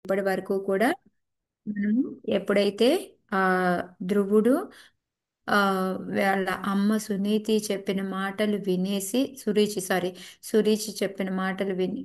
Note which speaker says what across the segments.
Speaker 1: ఇప్పటి వరకు కూడా మనము ఎప్పుడైతే ఆ ధ్రువుడు ఆ వాళ్ళ అమ్మ సునీతి చెప్పిన మాటలు వినేసి సురీచి చెప్పిన మాటలు విని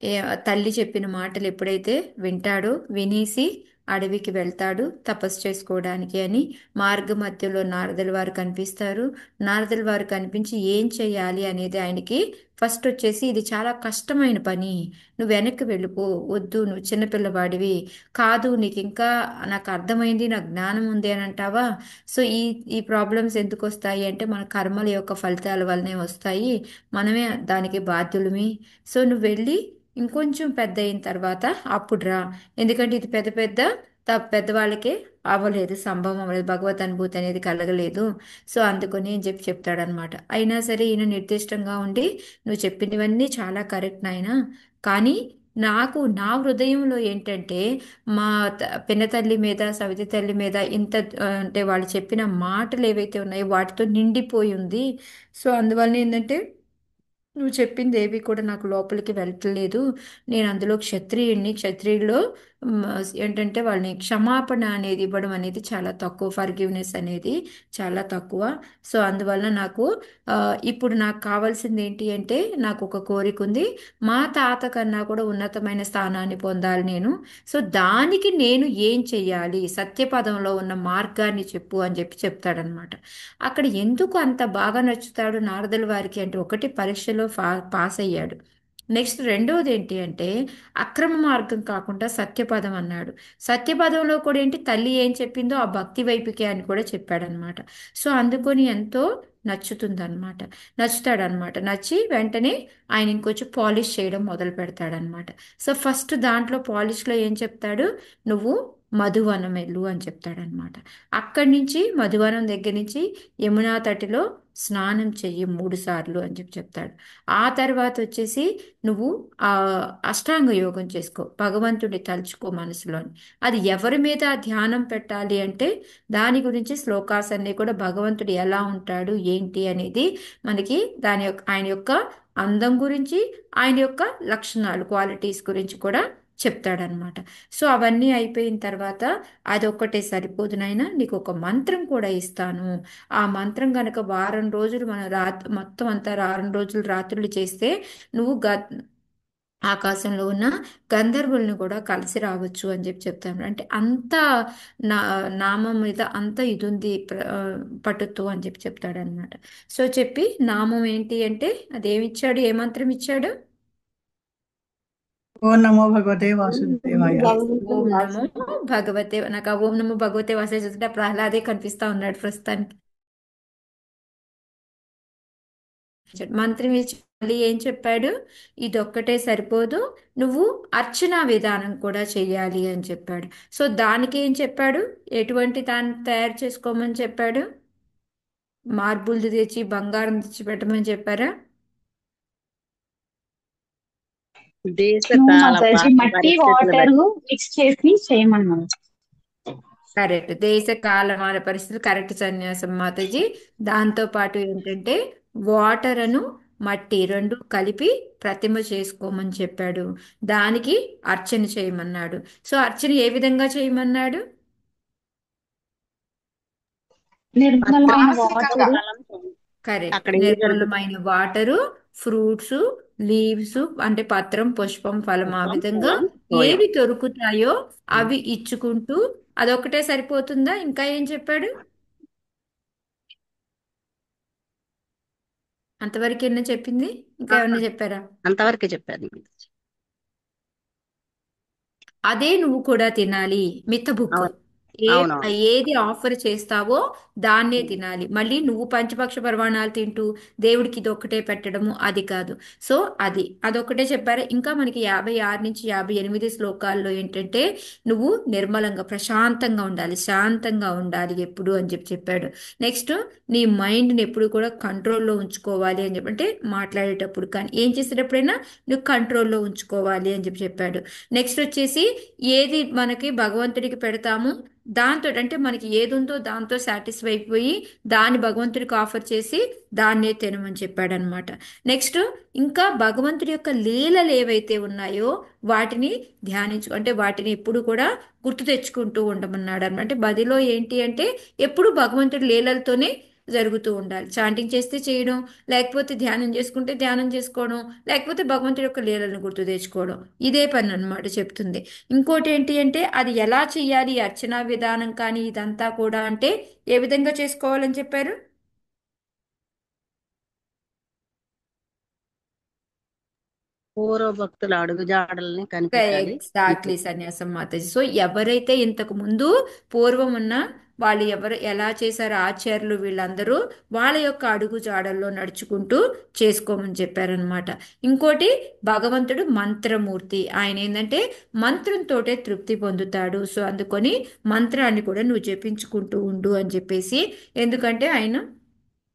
Speaker 1: ఏ తల్లి చెప్పిన మాటలు ఎప్పుడైతే వింటాడో వినేసి అడవికి వెళ్తాడు తపస్సు చేసుకోవడానికి అని మార్గ మధ్యలో నారదుల వారు కనిపిస్తారు. నారదుల వారు కనిపించి ఏం చేయాలి అనేది ఆయనకి ఫస్ట్ వచ్చేసి ఇది చాలా కష్టమైన పని, నువ్వు వెనక్కి వెళ్ళిపో, వద్దు నువ్వు చిన్నపిల్లవాడివి కాదు, నీకు ఇంకా నాకు అర్థమైంది, నాకు జ్ఞానం ఉంది అని అంటావా. సో ఈ ఈ ప్రాబ్లమ్స్ ఎందుకు వస్తాయి అంటే మన కర్మల యొక్క ఫలితాల వల్లనే వస్తాయి, మనమే దానికి బాధ్యులమి. సో నువ్వు వెళ్ళి ఇంకొంచెం పెద్ద అయిన తర్వాత అప్పుడు రా, ఎందుకంటే ఇది పెద్ద పెద్ద పెద్దవాళ్ళకే అవ్వలేదు, సంభవం అవ్వలేదు, భగవత్ అనుభూతి అనేది కలగలేదు. సో అందుకని అని చెప్పి చెప్తాడనమాట. అయినా సరే ఈయన నిర్దిష్టంగా ఉండి నువ్వు చెప్పినవన్నీ చాలా కరెక్ట్ నాయనా, కానీ నాకు నా హృదయంలో ఏంటంటే మా పిన్న తల్లి మీద సవితి తల్లి మీద ఇంత అంటే వాళ్ళు చెప్పిన మాటలు ఏవైతే ఉన్నాయో వాటితో నిండిపోయి ఉంది. సో అందువల్ల ఏంటంటే నువ్వు చెప్పింది ఏవి కూడా నాకు లోపలికి వెళ్ళట్లేదు. నేను అందులో క్షత్రియుడిని, క్షత్రియుల్లో మ్, ఏంటంటే వాళ్ళని క్షమాపణ అనేది ఇవ్వడం అనేది చాలా తక్కువ, ఫర్గివ్నెస్ అనేది చాలా తక్కువ. సో అందువల్ల నాకు ఆ, ఇప్పుడు నాకు కావాల్సింది ఏంటి అంటే నాకు ఒక కోరిక ఉంది, మా తాత కన్నా కూడా ఉన్నతమైన స్థానాన్ని పొందాలి నేను. సో దానికి నేను ఏం చెయ్యాలి, సత్యపదంలో ఉన్న మార్గాన్ని చెప్పు అని చెప్పి చెప్తాడనమాట. అక్కడ ఎందుకు అంత బాగా నచ్చుతాడు నారదుల వారికి అంటే ఒకటి పరీక్షలో పాస్ అయ్యాడు. నెక్స్ట్ రెండోది ఏంటి అంటే అక్రమ మార్గం కాకుండా సత్యపదం అన్నాడు. సత్యపదంలో కూడా ఏంటి తల్లి ఏం చెప్పిందో ఆ భక్తి వైపుకే అని కూడా చెప్పాడనమాట. సో అందుకొని ఎంతో నచ్చుతుందన్నమాట, నచ్చుతాడనమాట. నచ్చి వెంటనే ఆయన ఇంకొంచెం పాలిష్ చేయడం మొదలు పెడతాడనమాట. సో ఫస్ట్ దాంట్లో పాలిష్లో ఏం చెప్తాడు, నువ్వు మధువనం వెళ్ళు అని చెప్తాడనమాట. అక్కడి నుంచి మధువనం దగ్గర నుంచి యమునా తటిలో స్నానం చెయ్యి 3 సార్లు అని చెప్పి చెప్తాడు. ఆ తర్వాత వచ్చేసి నువ్వు ఆ అష్టాంగ యోగం చేసుకో, భగవంతుడిని తలుచుకో మనసులోని. అది ఎవరి మీద ధ్యానం పెట్టాలి అంటే దాని గురించి శ్లోకాస్ అన్నీ కూడా భగవంతుడు ఎలా ఉంటాడు ఏంటి అనేది మనకి దాని యొక్క ఆయన యొక్క అందం గురించి, ఆయన యొక్క లక్షణాలు క్వాలిటీస్ గురించి కూడా చెప్తాడనమాట. సో అవన్నీ అయిపోయిన తర్వాత అదొక్కటే సరిపోదు నాయనా, నీకు ఒక మంత్రం కూడా ఇస్తాను. ఆ మంత్రం గనక వారం రోజులు మన మొత్తం అంతా వారం రోజులు రాత్రులు చేస్తే నువ్వు ఆకాశంలో ఉన్న గంధర్వుల్ని కూడా కలిసి రావచ్చు అని చెప్పి చెప్తాను. అంటే అంత నా నామం మీద అంత ఇది ఉంది పట్టుతో అని చెప్పి చెప్తాడనమాట. సో చెప్పి నామం ఏంటి అంటే అదేమిచ్చాడు, ఏ మంత్రం ఇచ్చాడు.
Speaker 2: ఓం నమో భగవతే
Speaker 3: ఓం
Speaker 2: వాసుదేవాయ.
Speaker 3: భగవతే
Speaker 1: ఓం నమో
Speaker 3: వాసుదేవాయ.
Speaker 1: భగవతే, నాకు ఆ ఓం నమో భగవతే వాసే చూస్తుంటే ఆ ప్రహ్లాదే కనిపిస్తా ఉన్నాడు ప్రస్తుతానికి. మంత్రం ఇచ్చి మళ్ళీ ఏం చెప్పాడు, ఇదొక్కటే సరిపోదు, నువ్వు అర్చనా విధానం కూడా చెయ్యాలి అని చెప్పాడు. సో దానికి ఏం చెప్పాడు, ఎటువంటి దాన్ని తయారు చేసుకోమని చెప్పాడు, మార్బుల్ది తెచ్చి బంగారం తెచ్చి పెట్టమని చెప్పారా.
Speaker 3: దేశ కాల
Speaker 4: మాతాజీ మట్టి
Speaker 3: పరిస్థితులు
Speaker 4: వాటర్
Speaker 3: బట్టి
Speaker 4: మిక్స్ చేసి చేయమన్నాను.
Speaker 1: కరెక్ట్, దేశ కాలమాన పరిస్థితులు కరెక్ట్ సన్యాసం మాతాజీ. దాంతో పాటు ఏంటంటే వాటర్ అను మట్టి రెండు కలిపి ప్రతిమ చేసుకోమని చెప్పాడు. దానికి అర్చన చేయమన్నాడు. సో అర్చన ఏ విధంగా చేయమన్నాడు.
Speaker 4: నిర్మలమైన
Speaker 3: మానసికంగా
Speaker 4: వాటర్.
Speaker 1: కరెక్ట్,
Speaker 3: అక్కడ ఏది జరుగుతుంది,
Speaker 1: నిర్మలమైన వాటరు, ఫ్రూట్స్, లీవ్స్ అంటే పత్రం పుష్పం ఫలం ఆ విధంగా
Speaker 3: పొలం తోయం.
Speaker 1: ఏవి దొరుకుతాయో అవి ఇచ్చుకుంటూ, అదొక్కటే సరిపోతుందా ఇంకా ఏం చెప్పాడు. అంతవరకు ఎన్న చెప్పింది, ఇంకా
Speaker 3: ఆ,
Speaker 1: ఏమన్నా చెప్పారా.
Speaker 3: అంతవరకే చెప్పారు.
Speaker 1: అదే నువ్వు కూడా తినాలి, మిత్త బుక్.
Speaker 3: అవును,
Speaker 1: ఏ
Speaker 3: అవునవును.
Speaker 1: ఏది ఆఫర్ చేస్తావో దాన్నే తినాలి. మళ్ళీ నువ్వు పంచపక్ష పరమాణాలు తింటూ దేవుడికి ఇదొక్కటే పెట్టడము అది కాదు. సో అదొక్కటే చెప్పారు. ఇంకా మనకి 56 నుంచి 58 శ్లోకాల్లో ఏంటంటే నువ్వు నిర్మలంగా ప్రశాంతంగా ఉండాలి, శాంతంగా ఉండాలి ఎప్పుడు అని చెప్పి చెప్పాడు. నెక్స్ట్ నీ మైండ్ని ఎప్పుడు కూడా కంట్రోల్లో ఉంచుకోవాలి అని చెప్పి, అంటే మాట్లాడేటప్పుడు కానీ ఏం చేసేటప్పుడైనా నువ్వు కంట్రోల్లో ఉంచుకోవాలి అని చెప్పి చెప్పాడు. నెక్స్ట్ వచ్చేసి ఏది మనకి భగవంతుడికి పెడతాము దాంతో అంటే మనకి ఏది ఉందో దాంతో సాటిస్ఫై అయిపోయి దాన్ని భగవంతుడికి ఆఫర్ చేసి దాన్నే తినమని చెప్పాడనమాట. నెక్స్ట్ ఇంకా భగవంతుడి యొక్క లీలలు ఏవైతే ఉన్నాయో వాటిని అంటే వాటిని ఎప్పుడు కూడా గుర్తు తెచ్చుకుంటూ ఉండమన్నాడు అనమాట. అంటే బదిలో ఏంటి అంటే ఎప్పుడు భగవంతుడి లీలలతోనే జరుగుతూ ఉండాలి. చాంటింగ్ చేస్తే చేయడం, లేకపోతే ధ్యానం చేసుకుంటే ధ్యానం చేసుకోవడం, లేకపోతే భగవంతుడి యొక్క లీలలను గుర్తు తెచ్చుకోవడం, ఇదే పని అన్నమాట చెప్తుంది. ఇంకోటి ఏంటి అంటే అది ఎలా చేయాలి, ఈ అర్చనా విధానం కానీ ఇదంతా కూడా అంటే ఏ విధంగా చేసుకోవాలని చెప్పారు?
Speaker 3: పూర్వ భక్తుల అడుగుజాడల్ని కనిపెట్టాలి. అంతే.
Speaker 1: ఎగ్జాక్ట్లీ సన్యాసం మాతాజీ. సో ఎవరైతే ఇంతకు ముందు పూర్వం ఉన్న వాళ్ళు ఎవరు ఎలా చేశారో ఆచార్యులు వీళ్ళందరూ వాళ్ళ యొక్క అడుగు జాడల్లో నడుచుకుంటూ చేసుకోమని చెప్పారనమాట. ఇంకోటి భగవంతుడు మంత్రమూర్తి, ఆయన ఏంటంటే మంత్రంతోటే తృప్తి పొందుతాడు. సో అందుకొని మంత్రాన్ని కూడా నువ్వు జపించుకుంటూ ఉండు అని చెప్పేసి, ఎందుకంటే ఆయన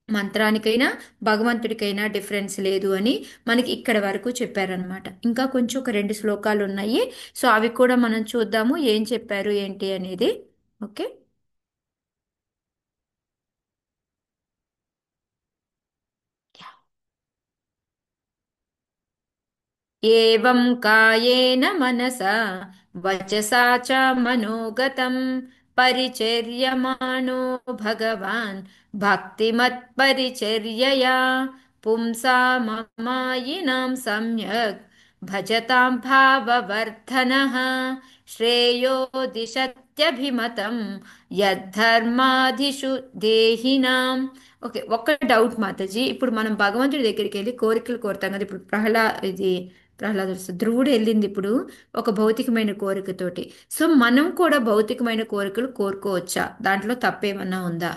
Speaker 1: మంత్రానికైనా భగవంతుడికైనా డిఫరెన్స్ లేదు అని మనకి ఇక్కడ వరకు చెప్పారనమాట. ఇంకా కొంచెం ఒక రెండు శ్లోకాలు ఉన్నాయి. సో అవి కూడా మనం చూద్దాము ఏం చెప్పారు ఏంటి అనేది. ఓకే. ఏవం కాయేన మనసా వచసా చ మనోగతం పరిచర్యమాణో భగవాన్ భక్తిమత్పరిచర్యయా పుంసామమాయినాం సమ్యక్ భజతాం భావవర్ధనః శ్రేయో దిశత్యభిమతం యద్ధర్మాదిషు దేహినాం. ఓకే, ఒక్క డౌట్ మాతాజీ. ఇప్పుడు మనం భగవంతుడి దగ్గరికి వెళ్ళి కోరికలు కోరుతాం కదా. ఇప్పుడు ప్రహ్లాదుడు ధ్రువుడు వెళ్ళింది ఇప్పుడు ఒక భౌతికమైన కోరికతోటి. సో మనం కూడా భౌతికమైన కోరికలు కోరుకోవచ్చా? దాంట్లో తప్పేమన్నా ఉందా?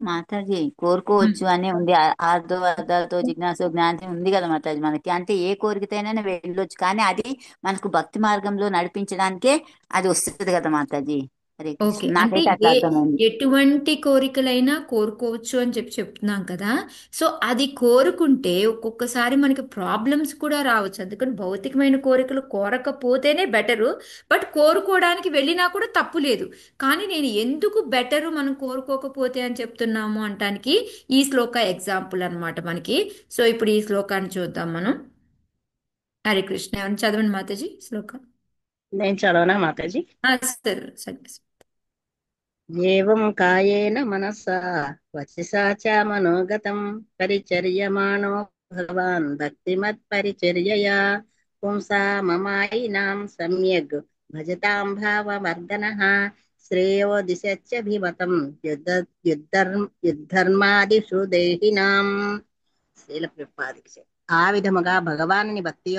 Speaker 2: మాతాజీ
Speaker 1: ఉమ్.
Speaker 2: కోరుకోవచ్చు అనే ఉంది. ఆర్దో అర్థాలతో జిజ్ఞాస జ్ఞానం ఉంది కదా మాతాజీ మనకి. అంటే ఏ కోరికతోనైనా వెళ్ళొచ్చు, కానీ అది మనకు భక్తి మార్గంలో నడిపించడానికే అది వస్తుంది కదా మాతాజీ. హరే
Speaker 1: ఓకే,
Speaker 2: కృష్ణ,
Speaker 1: అంటే
Speaker 2: నాకైతే అట్లా
Speaker 1: ఏ
Speaker 2: అర్థమైంది.
Speaker 1: ఎటువంటి కోరికలైనా కోరుకోవచ్చు అని చెప్పి చెప్తున్నాం కదా. సో అది కోరుకుంటే ఒక్కొక్కసారి మనకి ప్రాబ్లమ్స్ కూడా రావచ్చు. అందుకని భౌతికమైన కోరికలు కోరకపోతేనే బెటరు. బట్ కోరుకోవడానికి వెళ్ళినా కూడా తప్పు లేదు. కానీ నేను ఎందుకు బెటరు మనం కోరుకోకపోతే అని చెప్తున్నాము అంటానికి ఈ శ్లోక ఎగ్జాంపుల్ అన్నమాట మనకి. సో ఇప్పుడు ఈ శ్లోకాన్ని చూద్దాం మనం. హరే కృష్ణ, ఏమైనా చదవండి మాతాజీ శ్లోకం.
Speaker 3: నేను చదవనా మాతాజీ?
Speaker 1: సరే సరే.
Speaker 3: ఏవం కాయేన మనసా వచసా చ మనోగతం పరిచర్యమాణో భగవాన్ భక్తిమత్పరిచర్యయా పుంసా మమాయినాం సమ్యగ్ భజతాం భావవర్ధనః శ్రేయో దిశత్యభిమతం యుద్ధ యుద్ధర్మాదిషు దేహినాం. శ్రీల ప్రభుపాదికి. ఆ విధముగా భగవానుని భక్తి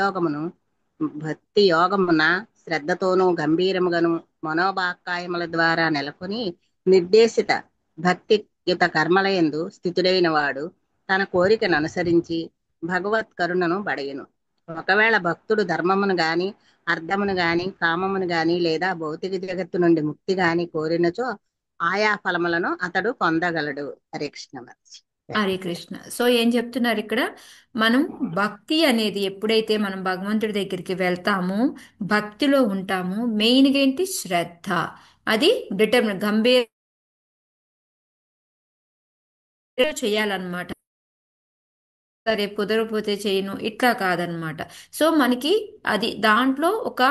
Speaker 3: యోగమున శ్రద్ధతోనూ గంభీరముగాను మనోబాకాయముల ద్వారా నెలకొని నిర్దేశిత భక్తియుత కర్మలయందు స్థితుడైన వాడు తన కోరికను అనుసరించి భగవత్ కరుణను బడయును. ఒకవేళ భక్తుడు ధర్మమును గాని అర్థమును గాని కామమును గాని లేదా భౌతిక జగత్తు నుండి ముక్తి గాని కోరినచో ఆయా ఫలములను అతడు పొందగలడు. హరే కృష్ణ మహర్షి.
Speaker 1: హరే కృష్ణ. సో ఏం చెప్తున్నారు ఇక్కడ? మనం భక్తి అనేది ఎప్పుడైతే మనం భగవంతుడి దగ్గరికి వెళ్తామో భక్తిలో ఉంటామో మెయిన్గా ఏంటి? శ్రద్ధ. అది గంభీర చేయాలన్నమాట. సరే కుదరకపోతే చేయను ఇట్లా కాదనమాట. సో మనకి అది దాంట్లో ఒక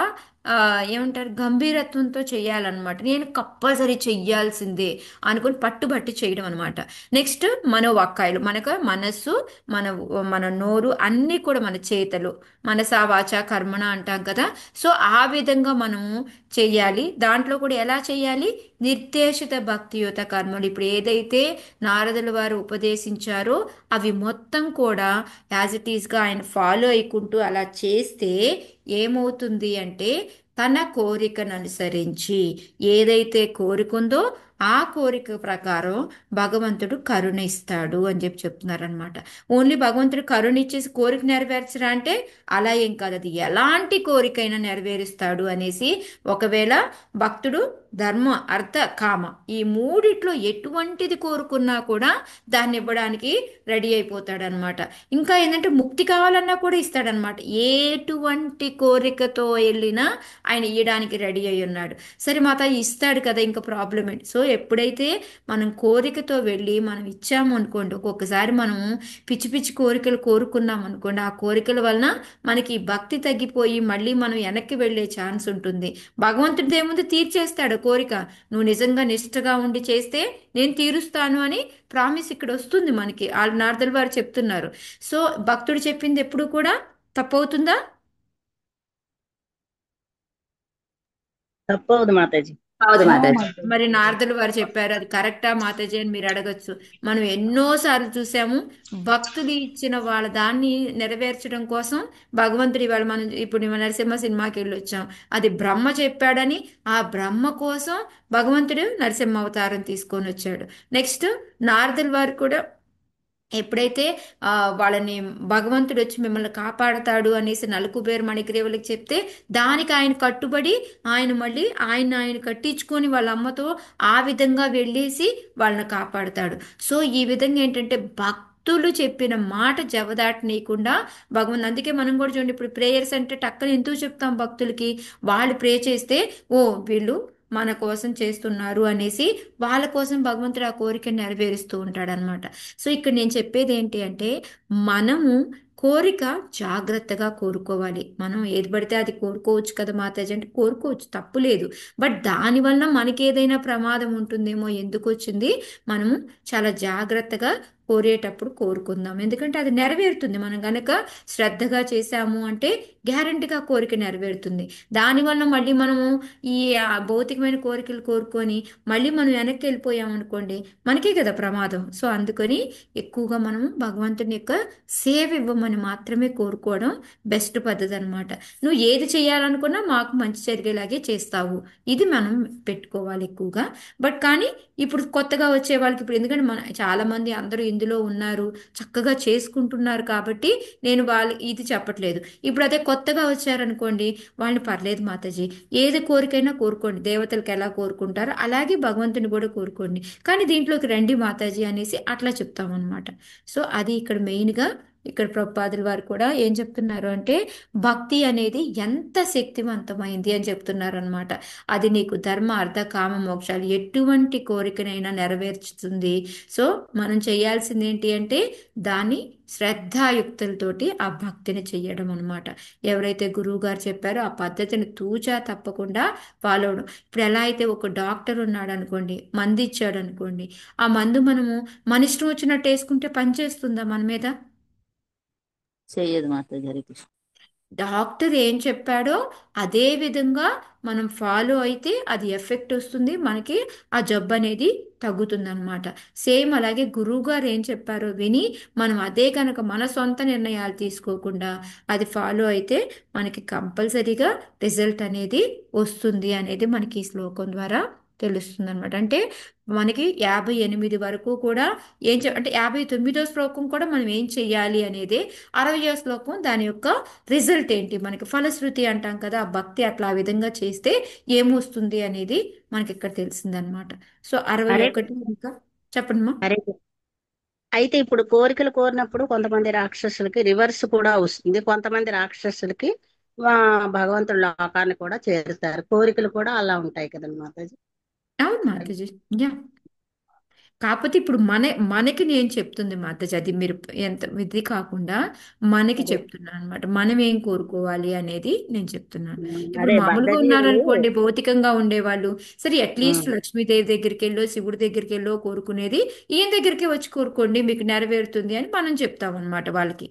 Speaker 1: ఏమంటారు గంభీరత్వంతో చేయాలన్నమాట. నేను కంపల్సరీ చెయ్యాల్సిందే అనుకుని పట్టుబట్టి చేయడం అనమాట. నెక్స్ట్ మనోవాక్కాయలు, మనకు మనస్సు, మన మన నోరు అన్నీ కూడా మన చేతలు, మనసా వాచ కర్మణ అంటాం కదా. సో ఆ విధంగా మనము చెయ్యాలి. దాంట్లో కూడా ఎలా చేయాలి? నిర్దేశిత భక్తియుత కర్మలు. ఇప్పుడు ఏదైతే నారదుల వారు ఉపదేశించారో అవి మొత్తం కూడా యాజ్ ఇట్ ఈస్గా ఆయన ఫాలో అయ్యుకుంటూ అలా చేస్తే ఏమవుతుంది అంటే తన కోరికను అనుసరించి ఏదైతే కోరికుందో ఆ కోరిక ప్రకారం భగవంతుడు కరుణ ఇస్తాడు అని చెప్పి చెప్తున్నారనమాట. ఓన్లీ భగవంతుడు కరుణ ఇచ్చేసి కోరిక నెరవేర్చరా అంటే అలా ఏం కాదు, అది ఎలాంటి కోరికైనా నెరవేరుస్తాడు అనేసి. ఒకవేళ భక్తుడు ధర్మ అర్థ కామ ఈ మూడిట్లో ఎటువంటిది కోరుకున్నా కూడా దాన్ని ఇవ్వడానికి రెడీ అయిపోతాడనమాట. ఇంకా ఏంటంటే ముక్తి కావాలన్నా కూడా ఇస్తాడనమాట. ఎటువంటి కోరికతో వెళ్ళినా ఆయన ఇయ్యడానికి రెడీ అయి ఉన్నాడు. సరే మాత ఇస్తాడు కదా, ఇంకా ప్రాబ్లం ఏంటి? సో ఎప్పుడైతే మనం కోరికతో వెళ్ళి మనం ఇచ్చాము అనుకోండి, ఒక్కొక్కసారి మనం పిచ్చి పిచ్చి కోరికలు కోరుకున్నాం అనుకోండి, ఆ కోరికల వలన మనకి ఈ భక్తి తగ్గిపోయి మళ్ళీ మనం వెనక్కి వెళ్ళే ఛాన్స్ ఉంటుంది. భగవంతుడి ఏముంది, తీర్చేస్తాడు కోరిక. నువ్వు నిజంగా నిష్ఠగా ఉండి చేస్తే నేను తీరుస్తాను అని ప్రామిస్ ఇక్కడ వస్తుంది మనకి. ఆ నారదుల వారు చెప్తున్నారు. సో భక్తుడు చెప్పింది ఎప్పుడు కూడా తప్పవుతుందా?
Speaker 3: తప్పవదు మాతాజీ.
Speaker 2: హౌదు
Speaker 4: నో
Speaker 2: మాతాజీ.
Speaker 4: మాతాజీ.
Speaker 1: మరి నారదులు వారు చెప్పారు, అది కరెక్టా మాతాజీ అని మీరు అడగచ్చు. మనం ఎన్నోసార్లు చూసాము, భక్తులు ఇచ్చిన వాళ్ళ దాన్ని నెరవేర్చడం కోసం భగవంతుడి వాళ్ళు, మనం ఇప్పుడు నరసింహ సినిమాకి వెళ్ళి వచ్చాం, అది బ్రహ్మ చెప్పాడని ఆ బ్రహ్మ కోసం భగవంతుడు నరసింహ అవతారం తీసుకొని వచ్చాడు. నెక్స్ట్ నారదుల వారు కూడా ఎప్పుడైతే ఆ వాళ్ళని భగవంతుడు వచ్చి మిమ్మల్ని కాపాడతాడు అనేసి నలుకుబేరు మణిగ్రీవులకి చెప్తే దానికి ఆయన కట్టుబడి ఆయన మళ్ళీ ఆయన కట్టించుకొని వాళ్ళ అమ్మతో ఆ విధంగా వెళ్ళేసి వాళ్ళని కాపాడతాడు. సో ఈ విధంగా ఏంటంటే భక్తులు చెప్పిన మాట జవదాటనీయకుండా భగవంతు, అందుకే మనం కూడా చూడండి, ఇప్పుడు ప్రేయర్స్ అంటే టక్కన ఎందుకు చెప్తాం భక్తులకి, వాళ్ళు ప్రే చేస్తే ఓ వీళ్ళు మన కోసం చేస్తున్నారు అనేసి వాళ్ళ కోసం భగవంతుడు ఆ కోరికను నెరవేరుస్తూ ఉంటాడనమాట. సో ఇక్కడ నేను చెప్పేది ఏంటి అంటే, మనము కోరిక జాగ్రత్తగా కోరుకోవాలి. మనం ఏది పడితే అది కోరుకోవచ్చు కదా మాతాజీ అంటే, కోరుకోవచ్చు, తప్పు లేదు. బట్ దానివల్ల మనకి ఏదైనా ప్రమాదం ఉంటుందేమో, ఎందుకు వచ్చింది, మనము చాలా జాగ్రత్తగా కోరేటప్పుడు కోరుకుందాం. ఎందుకంటే అది నెరవేరుతుంది. మనం గనక శ్రద్ధగా చేశాము అంటే గ్యారంటీగా కోరిక నెరవేరుతుంది. దానివల్ల మళ్ళీ మనము ఈ భౌతికమైన కోరికలు కోరుకొని మళ్ళీ మనం వెనక్కి వెళ్ళిపోయాం అనుకోండి, మనకే కదా ప్రమాదం. సో అందుకని ఎక్కువగా మనము భగవంతుని యొక్క సేవ ఇవ్వమని మాత్రమే కోరుకోవడం బెస్ట్ పద్ధతి అనమాట. నువ్వు ఏది చేయాలనుకున్నా మాకు మంచి జరిగేలాగే చేస్తావు, ఇది మనం పెట్టుకోవాలి ఎక్కువగా. బట్ కానీ ఇప్పుడు కొత్తగా వచ్చే వాళ్ళకి, ఇప్పుడు ఎందుకంటే మన చాలా మంది అందరూ ఇందులో ఉన్నారు, చక్కగా చేసుకుంటున్నారు కాబట్టి నేను వాళ్ళు ఇది చెప్పట్లేదు. ఇప్పుడు అదే కొత్తగా వచ్చారనుకోండి, వాళ్ళని పర్లేదు మాతాజీ, ఏది కోరికైనా కోరుకోండి, దేవతలకు ఎలా కోరుకుంటారో అలాగే భగవంతుని కూడా కోరుకోండి, కానీ దీంట్లోకి రండి మాతాజీ అనేసి అట్లా చెప్తామన్నమాట. సో అది ఇక్కడ మెయిన్గా ఇక్కడ ప్రభుపాదుల వారు కూడా ఏం చెప్తున్నారు అంటే, భక్తి అనేది ఎంత శక్తివంతమైంది అని చెప్తున్నారు అనమాట. అది నీకు ధర్మ అర్థ కామ మోక్షాలు ఎటువంటి కోరికనైనా నెరవేర్చుతుంది. సో మనం చేయాల్సింది ఏంటి అంటే దాన్ని శ్రద్ధాయుక్తులతోటి ఆ భక్తిని చెయ్యడం అనమాట. ఎవరైతే గురువు గారు చెప్పారో ఆ పద్ధతిని తూచా తప్పకుండా ఫాలో అవడం. ఇప్పుడు ఎలా అయితే ఒక డాక్టర్ ఉన్నాడు అనుకోండి, మందు ఇచ్చాడు అనుకోండి, ఆ మందు మనము మన ఇష్టం వచ్చినట్టు వేసుకుంటే పనిచేస్తుందా మన మీద?
Speaker 2: చెయ్యదు మాతాజీ. హరే కృష్ణ.
Speaker 1: డాక్టర్ ఏం చెప్పాడో అదే విధంగా మనం ఫాలో అయితే అది ఎఫెక్ట్ వస్తుంది, మనకి ఆ జబ్బు అనేది తగ్గుతుంది అనమాట. సేమ్ అలాగే గురువు గారు ఏం చెప్పారో విని మనం అదే కనుక మన సొంత నిర్ణయాలు తీసుకోకుండా అది ఫాలో అయితే మనకి కంపల్సరీగా రిజల్ట్ అనేది వస్తుంది అనేది మనకి ఈ శ్లోకం ద్వారా తెలుస్తుంది అనమాట. అంటే మనకి 58 వరకు కూడా అంటే 59వ శ్లోకం కూడా మనం ఏం చెయ్యాలి అనేది, 60వ శ్లోకం దాని యొక్క రిజల్ట్ ఏంటి, మనకి ఫలశ్రుతి అంటాం కదా, ఆ భక్తి అట్లా ఆ విధంగా చేస్తే ఏమొస్తుంది అనేది మనకి ఇక్కడ తెలిసిందనమాట. సో
Speaker 3: హరే
Speaker 1: 61 ఇంకా చెప్పండి మా.
Speaker 3: హరే అయితే ఇప్పుడు కోరికలు కోరినప్పుడు కొంతమంది రాక్షసులకి రివర్స్ కూడా వస్తుంది, కొంతమంది రాక్షసులకి భగవంతుడి లోకాన్ని కూడా చేరుతారు. కోరికలు కూడా అలా ఉంటాయి కదండి మాతాజీ.
Speaker 1: అవును మాతాజీ, యా. కాకపోతే ఇప్పుడు మనకి నేను చెప్తుంది మాతాజీ, అది మీరు ఎంత ఇది కాకుండా మనకి
Speaker 3: అదే
Speaker 1: చెప్తున్నాను అనమాట. మనం ఏం కోరుకోవాలి అనేది నేను చెప్తున్నాను. ఇప్పుడు
Speaker 3: అదే
Speaker 1: మామూలుగా
Speaker 3: బద్ధజీవులు.
Speaker 1: ఉన్నారనుకోండి, భౌతికంగా ఉండేవాళ్ళు, సరే
Speaker 3: ఉమ్,
Speaker 1: అట్లీస్ట్ లక్ష్మీదేవి దగ్గరికి వెళ్ళో శివుడి దగ్గరికి వెళ్ళో కోరుకునేది ఈయన దగ్గరికి వచ్చి కోరుకోండి మీకు నెరవేరుతుంది అని మనం చెప్తాం అనమాట వాళ్ళకి.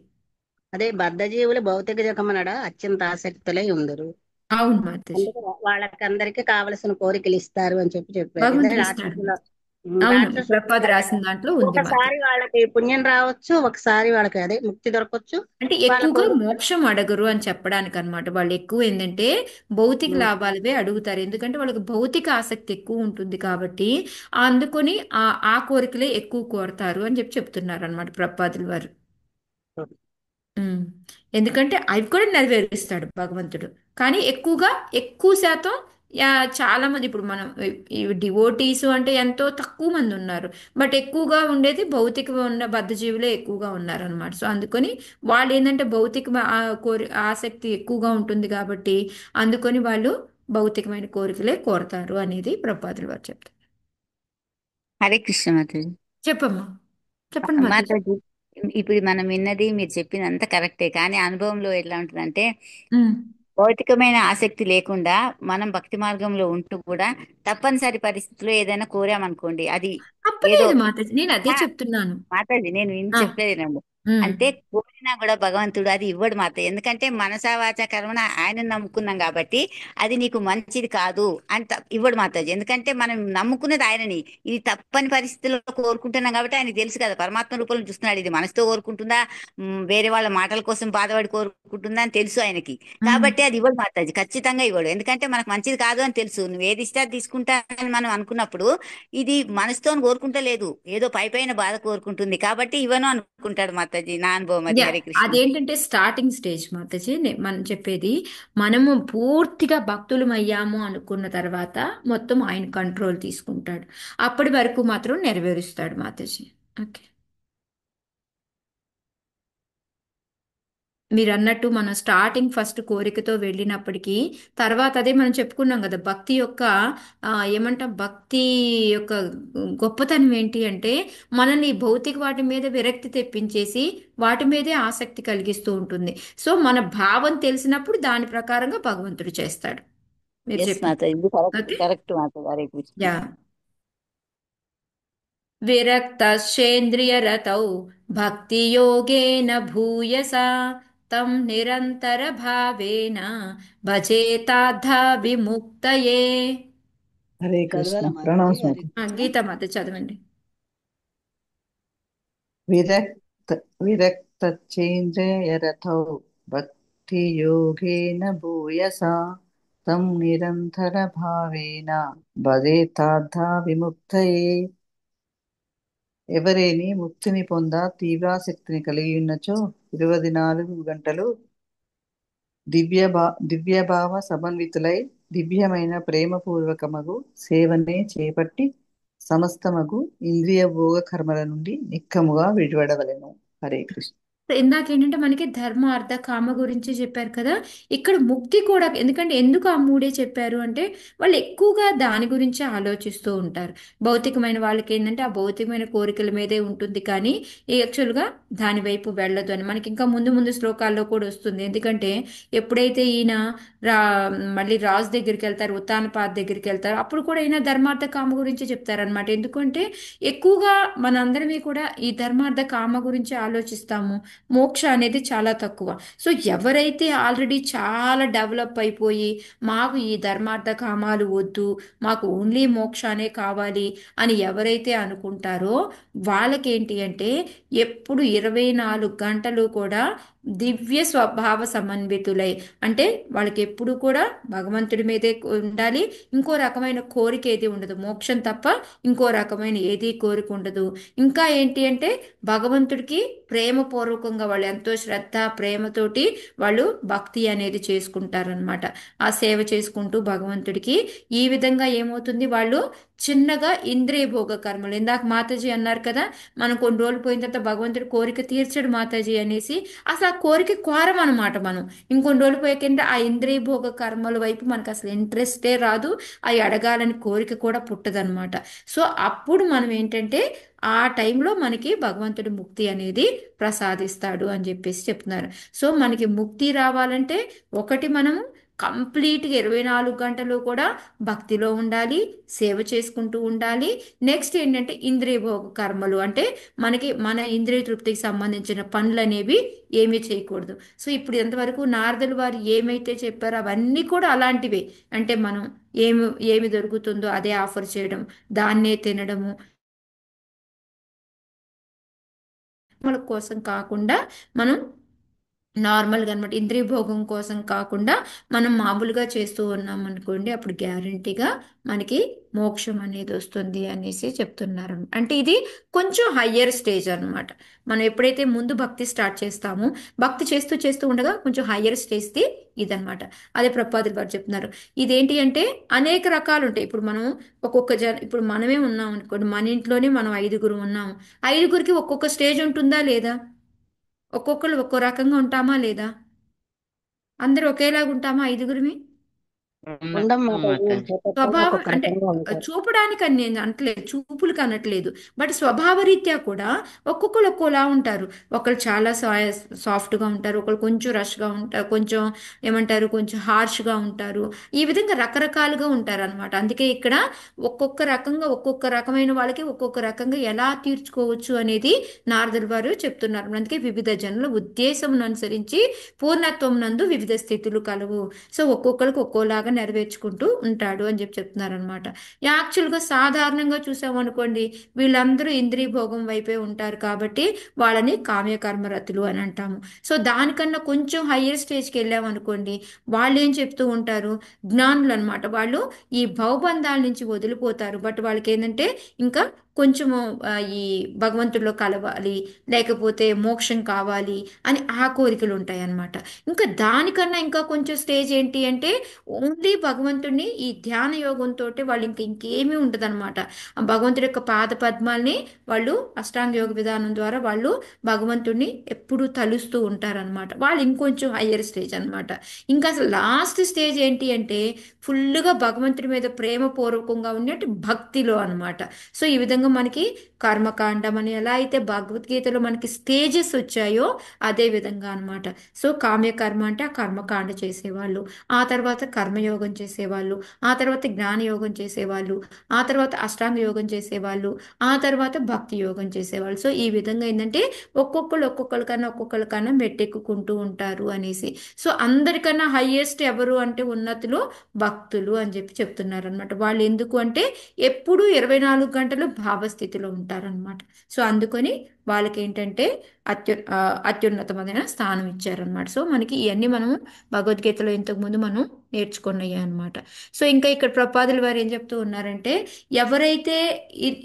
Speaker 3: అదే బద్ధజీవులు భౌతిక జగమనడ అత్యంత ఆసక్తులై ఉందరు.
Speaker 1: అవును మాతాజీ,
Speaker 3: అందుకే వాళ్ళకందరికీ కావలసిన కోరికలు ఇస్తారు అని చెప్పి చెప్పారు. ఇదే
Speaker 1: భగవంతుడు ఇస్తాడు
Speaker 3: రాక్షసుల
Speaker 1: మాతాజీ. అవును,
Speaker 3: దాంట్లో
Speaker 1: ప్రపాద్
Speaker 3: చూపిస్తారు కదా.
Speaker 1: రాసిన దాంట్లో ఉంది మాత.
Speaker 3: ఒకసారి వాళ్ళకి పుణ్యం రావచ్చు, ఒకసారి వాళ్ళకి అదే ముక్తి దొరకవచ్చు.
Speaker 1: అంటే
Speaker 3: వాళ్ళ
Speaker 1: ఎక్కువగా
Speaker 3: కోరిక.
Speaker 1: మోక్షం అడగరు అని చెప్పడానికి అనమాట. వాళ్ళు ఎక్కువ ఏంటంటే భౌతిక లాభాలవే అడుగుతారు, ఎందుకంటే వాళ్ళకి భౌతిక ఆసక్తి ఎక్కువ ఉంటుంది కాబట్టి. అందుకొని ఆ కోరికలే ఎక్కువ కోరతారు అని చెప్పి చెప్తున్నారు అనమాట ప్రపాదుల వారు. ఉమ్. ఎందుకంటే అవి కూడా నెరవేరుస్తాడు భగవంతుడు, కానీ ఎక్కువగా ఎక్కువ శాతం చాలా మంది ఇప్పుడు మనం డివోటీస్ అంటే ఎంతో తక్కువ మంది ఉన్నారు. బట్ ఎక్కువగా ఉండేది భౌతిక ఉన్న బద్ధజీవులే ఎక్కువగా ఉన్నారు అనమాట. సో అందుకని వాళ్ళు ఏంటంటే భౌతిక ఆసక్తి ఎక్కువగా ఉంటుంది కాబట్టి అందుకని వాళ్ళు భౌతికమైన కోరికలే కోరతారు అనేది ప్రపాదులు వారు చెప్తారు.
Speaker 2: హరే కృష్ణ మాతాజీ.
Speaker 1: చెప్పమ్మా, చెప్పండి మాతాజీ.
Speaker 2: మాతాజీ, ఇప్పుడు మనం విన్నది మీరు చెప్పిందంతా కరెక్టే, కానీ అనుభవంలో ఎట్లా ఉంటుందంటే
Speaker 1: ఉమ్.
Speaker 2: భౌతికమైన ఆసక్తి లేకుండా మనం భక్తి మార్గంలో ఉంటూ కూడా తప్పనిసరి పరిస్థితుల్లో ఏదైనా కోరామనుకోండి, అది ఏదో.
Speaker 1: తప్పలేదు మాతాజీ, నేను అదే
Speaker 2: ఆ,
Speaker 1: చెప్తున్నాను.
Speaker 2: మాతాజీ నేను
Speaker 1: ఆ,
Speaker 2: చెప్పేది
Speaker 1: ఉమ్,
Speaker 2: అంటే కోరినా కూడా భగవంతుడు అది ఇవ్వడు మాత. ఎందుకంటే మనసా వాచా కర్మణ ఆయన నమ్ముకున్నాం కాబట్టి అది నీకు మంచిది కాదు అని ఇవ్వడు మాతాజీ. ఎందుకంటే మనం నమ్ముకున్నది ఆయనని. ఇది తప్పని పరిస్థితుల్లో కోరుకుంటున్నాం కాబట్టి ఆయన తెలుసు కదా, పరమాత్మ రూపంలో చూస్తున్నాడు. ఇది మనసుతో కోరుకుంటుందా, వేరే వాళ్ళ మాటల కోసం బాధపడి కోరుకుంటుందా అని తెలుసు ఆయనకి.
Speaker 1: ఉమ్.
Speaker 2: కాబట్టి అది ఇవ్వడు మాతాజీ, ఖచ్చితంగా ఇవ్వడు. ఎందుకంటే మనకు మంచిది కాదు అని తెలుసు. నువ్వు ఏది ఇస్తే అది తీసుకుంటా అని మనం అనుకున్నప్పుడు ఇది మనసుతో కోరుకుంటలేదు, ఏదో పై పైన బాధ కోరుకుంటుంది కాబట్టి ఇవ్వను అనుకుంటాడు మాతాజీ. నా అనుభవం అది.
Speaker 1: యా,
Speaker 2: హరే కృష్ణ.
Speaker 1: అదేంటంటే స్టార్టింగ్ స్టేజ్ మాతాజీ. మనం చెప్పేది మనము పూర్తిగా భక్తులం అయ్యాము అనుకున్న తర్వాత మొత్తం ఆయన కంట్రోల్ తీసుకుంటాడు. అప్పటి వరకు మాత్రం నెరవేరుస్తాడు మాతాజీ. ఓకే. మీరు అన్నట్టు మనం స్టార్టింగ్ ఫస్ట్ కోరికతో వెళ్ళినప్పటికీ తర్వాత అదే మనం చెప్పుకున్నాం కదా, భక్తి యొక్క ఏమంటాం, భక్తి యొక్క గొప్పతనం ఏంటి అంటే మనల్ని ఈ భౌతిక వాటి మీద విరక్తి తెప్పించేసి వాటి మీదే ఆసక్తి కలిగిస్తూ ఉంటుంది. సో మన భావం తెలిసినప్పుడు దాని ప్రకారంగా భగవంతుడు చేస్తాడు. మీరు
Speaker 2: ఎస్
Speaker 1: చెప్పిన
Speaker 2: మాతాజీ, ఇది correct
Speaker 1: okay.
Speaker 2: Correct Mataji. Hare Krishna.
Speaker 1: Yeah. विरक्तश्चेन्द्रियरतौ भक्तियोगेन भूयसा तं निरन्तरभावेन भजेताद्धा विमुक्तये.
Speaker 5: హరే కృష్ణ.
Speaker 3: చదవాలా మాతాజీ?
Speaker 5: ప్రణామ్స్
Speaker 3: హరి
Speaker 5: మాత.
Speaker 3: కృష్ణ.
Speaker 1: గీతామాత చదవండి.
Speaker 5: విరక్త విరక్తచేంద్రియరతౌ భక్తి యోగేన భూయసా తం నిరంతర భావేన భజేతార్థ విముక్తయే. ఎవరేని ముక్తిని పొంద తీవ్రాసక్తిని కలిగి ఉన్నచో 24 గంటలు దివ్యభావ సమన్వితులై దివ్యమైన ప్రేమపూర్వకమగు సేవనే చేపట్టి సమస్తమగు ఇంద్రియ భోగ కర్మల నుండి నిక్కముగా విడివడవలెను. హరే కృష్ణ.
Speaker 1: ఇందాకేంటంటే మనకి ధర్మ అర్థ కామ గురించి చెప్పారు కదా, ఇక్కడ ముక్తి కూడా. ఎందుకంటే ఎందుకు ఆ మూడే చెప్పారు అంటే వాళ్ళు ఎక్కువగా దాని గురించి ఆలోచిస్తూ ఉంటారు. భౌతికమైన వాళ్ళకి ఏంటంటే ఆ భౌతికమైన కోరికల మీదే ఉంటుంది, కానీ యాక్చువల్గా దాని వైపు వెళ్ళదు అని మనకి ఇంకా ముందు ముందు శ్లోకాల్లో కూడా వస్తుంది. ఎందుకంటే ఎప్పుడైతే ఈయన రా మళ్ళీ రాజు దగ్గరికి వెళ్తారు, ఉత్తానపాద్ దగ్గరికి వెళ్తారు, అప్పుడు కూడా ఈయన ధర్మార్థ కామ గురించి చెప్తారనమాట. ఎందుకంటే ఎక్కువగా మనందరమీ కూడా ఈ ధర్మార్థ కామ గురించి ఆలోచిస్తాము, మోక్ష అనేది చాలా తక్కువ. సో ఎవరైతే ఆల్రెడీ చాలా డెవలప్ అయిపోయి మాకు ఈ ధర్మార్థ కామాలు వద్దు, మాకు ఓన్లీ మోక్షానే కావాలి అని ఎవరైతే అనుకుంటారో వాళ్ళకేంటి అంటే ఎప్పుడు 24 గంటలు కూడా దివ్య స్వభావ సమన్వితులై, అంటే వాళ్ళకి ఎప్పుడు కూడా భగవంతుడి మీదే ఉండాలి. ఇంకో రకమైన కోరిక ఏది ఉండదు, మోక్షం తప్ప ఇంకో రకమైన ఏది కోరిక ఉండదు. ఇంకా ఏంటి అంటే భగవంతుడికి ప్రేమపూర్వకంగా వాళ్ళు ఎంతో శ్రద్ధ ప్రేమతోటి వాళ్ళు భక్తి అనేది చేసుకుంటారనమాట. ఆ సేవ చేసుకుంటూ భగవంతుడికి ఈ విధంగా ఏమవుతుంది, వాళ్ళు చిన్నగా ఇంద్రియ భోగ కర్మలు. ఇందాక మాతాజీ అన్నారు కదా, మనం కొన్ని రోజులు పోయిన తర్వాత భగవంతుడి కోరిక తీర్చడు మాతాజీ అనేసి. అసలు ఆ కోరిక కోరమన్నమాట మనం. ఇంకొన్ని రోజులు పోయాకంటే ఆ ఇంద్రియ భోగ కర్మల వైపు మనకు అసలు ఇంట్రెస్టే రాదు, అవి అడగాలని కోరిక కూడా పుట్టదనమాట. సో అప్పుడు మనం ఏంటంటే ఆ టైంలో మనకి భగవంతుడి ముక్తి అనేది ప్రసాదిస్తాడు అని చెప్పేసి చెప్తున్నారు. సో మనకి ముక్తి రావాలంటే ఒకటి మనము కంప్లీట్గా 24 గంటలు కూడా భక్తిలో ఉండాలి, సేవ చేసుకుంటూ ఉండాలి. నెక్స్ట్ ఏంటంటే ఇంద్రియ భోగ కర్మలు అంటే మనకి మన ఇంద్రియ తృప్తికి సంబంధించిన పనులు అనేవి ఏమీ చేయకూడదు. సో ఇప్పుడు ఎంతవరకు నారదులు వారు ఏమైతే చెప్పారో అవన్నీ కూడా అలాంటివే. అంటే మనం ఏమి ఏమి దొరుకుతుందో అదే ఆఫర్ చేయడం, దాన్నే తినడము, కర్మల కోసం కాకుండా మనం నార్మల్గా అనమాట ఇంద్రియ భోగం కోసం కాకుండా మనం మామూలుగా చేస్తూ ఉన్నాం అనుకోండి, అప్పుడు గ్యారంటీగా మనకి మోక్షం అనేది వస్తుంది అనేసి చెప్తున్నారు. అంటే ఇది కొంచెం హయ్యర్ స్టేజ్ అన్నమాట. మనం ఎప్పుడైతే ముందు భక్తి స్టార్ట్ చేస్తామో, భక్తి చేస్తూ చేస్తూ ఉండగా కొంచెం హయ్యర్ స్టేజ్ది ఇదనమాట. అదే ప్రపాదులు వారు చెప్తున్నారు. ఇదేంటి అంటే అనేక రకాలు ఉంటాయి. ఇప్పుడు మనం ఇప్పుడు మనమే ఉన్నాం అనుకోండి, మన ఇంట్లోనే మనం ఐదుగురు ఉన్నాం. ఐదుగురికి ఒక్కొక్క స్టేజ్ ఉంటుందా లేదా? ఒక్కొక్కరు ఒక్కో రకంగా ఉంటామా లేదా? అందరూ ఒకేలాగా ఉంటామా ఐదుగురిమి?
Speaker 3: ఉండం మాతాజీ,
Speaker 2: మాతాజీ.
Speaker 3: ఒక్కొక్కరు
Speaker 1: స్వభావం
Speaker 3: ఒక్కొక్క
Speaker 1: అంటే
Speaker 3: రకంగా ఉంటారు.
Speaker 1: చూపడానికి అని నేను అనట్లేదు, చూపులకు అనట్లేదు. బట్ స్వభావరీత్యా కూడా ఒక్కొక్కరు ఒక్కోలా ఉంటారు. ఒకళ్ళు చాలా సాఫ్ట్గా ఉంటారు, ఒకళ్ళు కొంచెం రష్గా ఉంటారు, కొంచెం ఏమంటారు, కొంచెం హార్ష్గా ఉంటారు. ఈ విధంగా రకరకాలుగా ఉంటారు అనమాట. అందుకే ఇక్కడ ఒక్కొక్క రకంగా ఒక్కొక్క రకమైన వాళ్ళకి ఒక్కొక్క రకంగా ఎలా తీర్చుకోవచ్చు అనేది నారదుల వారు చెప్తున్నారు. అందుకే వివిధ జనుల ఉద్దేశం అనుసరించి పూర్ణత్వం నందు వివిధ స్థితులు కలవు. సో ఒక్కొక్కరికి ఒక్కోలాగా నెరవేర్చుకుంటూ ఉంటాడు అని చెప్పి చెప్తున్నారు అనమాట. యాక్చువల్గా సాధారణంగా చూసామనుకోండి, వీళ్ళందరూ ఇంద్రియ భోగం వైపే ఉంటారు కాబట్టి వాళ్ళని కామ్యకర్మరతులు అని అంటాము. సో దానికన్నా కొంచెం హయ్యర్ స్టేజ్కి వెళ్ళామనుకోండి, వాళ్ళు ఏం చెప్తూ ఉంటారు, జ్ఞానులు అనమాట. వాళ్ళు ఈ భవబంధాల నుంచి వదిలిపోతారు. బట్ వాళ్ళకి ఏంటంటే ఇంకా కొంచెము ఈ భగవంతుడిలో కలవాలి, లేకపోతే మోక్షం కావాలి అని ఆ కోరికలు ఉంటాయి అన్నమాట. ఇంకా దానికన్నా ఇంకా కొంచెం స్టేజ్ ఏంటి అంటే ఓన్లీ భగవంతుడిని ఈ ధ్యాన యోగంతో వాళ్ళు ఇంకేమీ ఉండదు అనమాట. ఆ భగవంతుడి యొక్క పాద పద్మాల్ని వాళ్ళు అష్టాంగ యోగ విధానం ద్వారా వాళ్ళు భగవంతుడిని ఎప్పుడూ తలుస్తూ ఉంటారనమాట. వాళ్ళు ఇంకొంచెం హయ్యర్ స్టేజ్ అనమాట. ఇంకా అసలు లాస్ట్ స్టేజ్ ఏంటి అంటే ఫుల్గా భగవంతుడి మీద ప్రేమపూర్వకంగా ఉన్నట్టు భక్తిలో అనమాట. సో ఈ విధంగా మనకి కర్మకాండం అని ఎలా అయితే భగవద్గీతలో మనకి స్టేజెస్ వచ్చాయో అదే విధంగా అనమాట. సో కామ్యకర్మ అంటే ఆ కర్మకాండ చేసేవాళ్ళు, ఆ తర్వాత కర్మయోగం చేసేవాళ్ళు, ఆ తర్వాత జ్ఞానయోగం చేసేవాళ్ళు, ఆ తర్వాత అష్టాంగ యోగం చేసేవాళ్ళు, ఆ తర్వాత భక్తి యోగం చేసేవాళ్ళు. సో ఈ విధంగా ఏంటంటే ఒక్కొక్కరికన్నా మెట్టెక్కుకుంటూ ఉంటారు అనేసి. సో అందరికన్నా హైయెస్ట్ ఎవరు అంటే ఉన్నతులు భక్తులు అని చెప్పి చెప్తున్నారు అనమాట. వాళ్ళు ఎందుకు అంటే ఎప్పుడూ 24 గంటలు భావస్థితిలో ఉంటారనమాట. సో అందుకని వాళ్ళకి ఏంటంటే అత్యున్నతమైన స్థానం ఇచ్చారనమాట. సో మనకి ఇవన్నీ మనము భగవద్గీతలో ఇంతకుముందు మనం నేర్చుకున్నాయి అనమాట. సో ఇంకా ఇక్కడ ప్రపాదుల వారు ఏం చెప్తూ ఉన్నారంటే, ఎవరైతే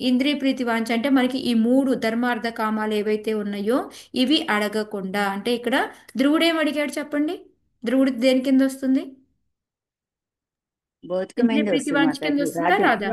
Speaker 1: ఇంద్రియ ప్రీతి వాంఛ అంటే మనకి ఈ మూడు ధర్మార్థ కామాలు ఏవైతే ఉన్నాయో ఇవి అడగకుండా, అంటే ఇక్కడ ధ్రువుడు ఏం అడిగాడు చెప్పండి? ధ్రువుడు దేని కింద వస్తుంది? ఇంద్రియ
Speaker 2: భౌతికమైనది
Speaker 1: ప్రీతి
Speaker 2: వస్తుంది
Speaker 1: వాంఛ కింద
Speaker 2: మాతాజీ.
Speaker 1: వస్తుందా రాదా?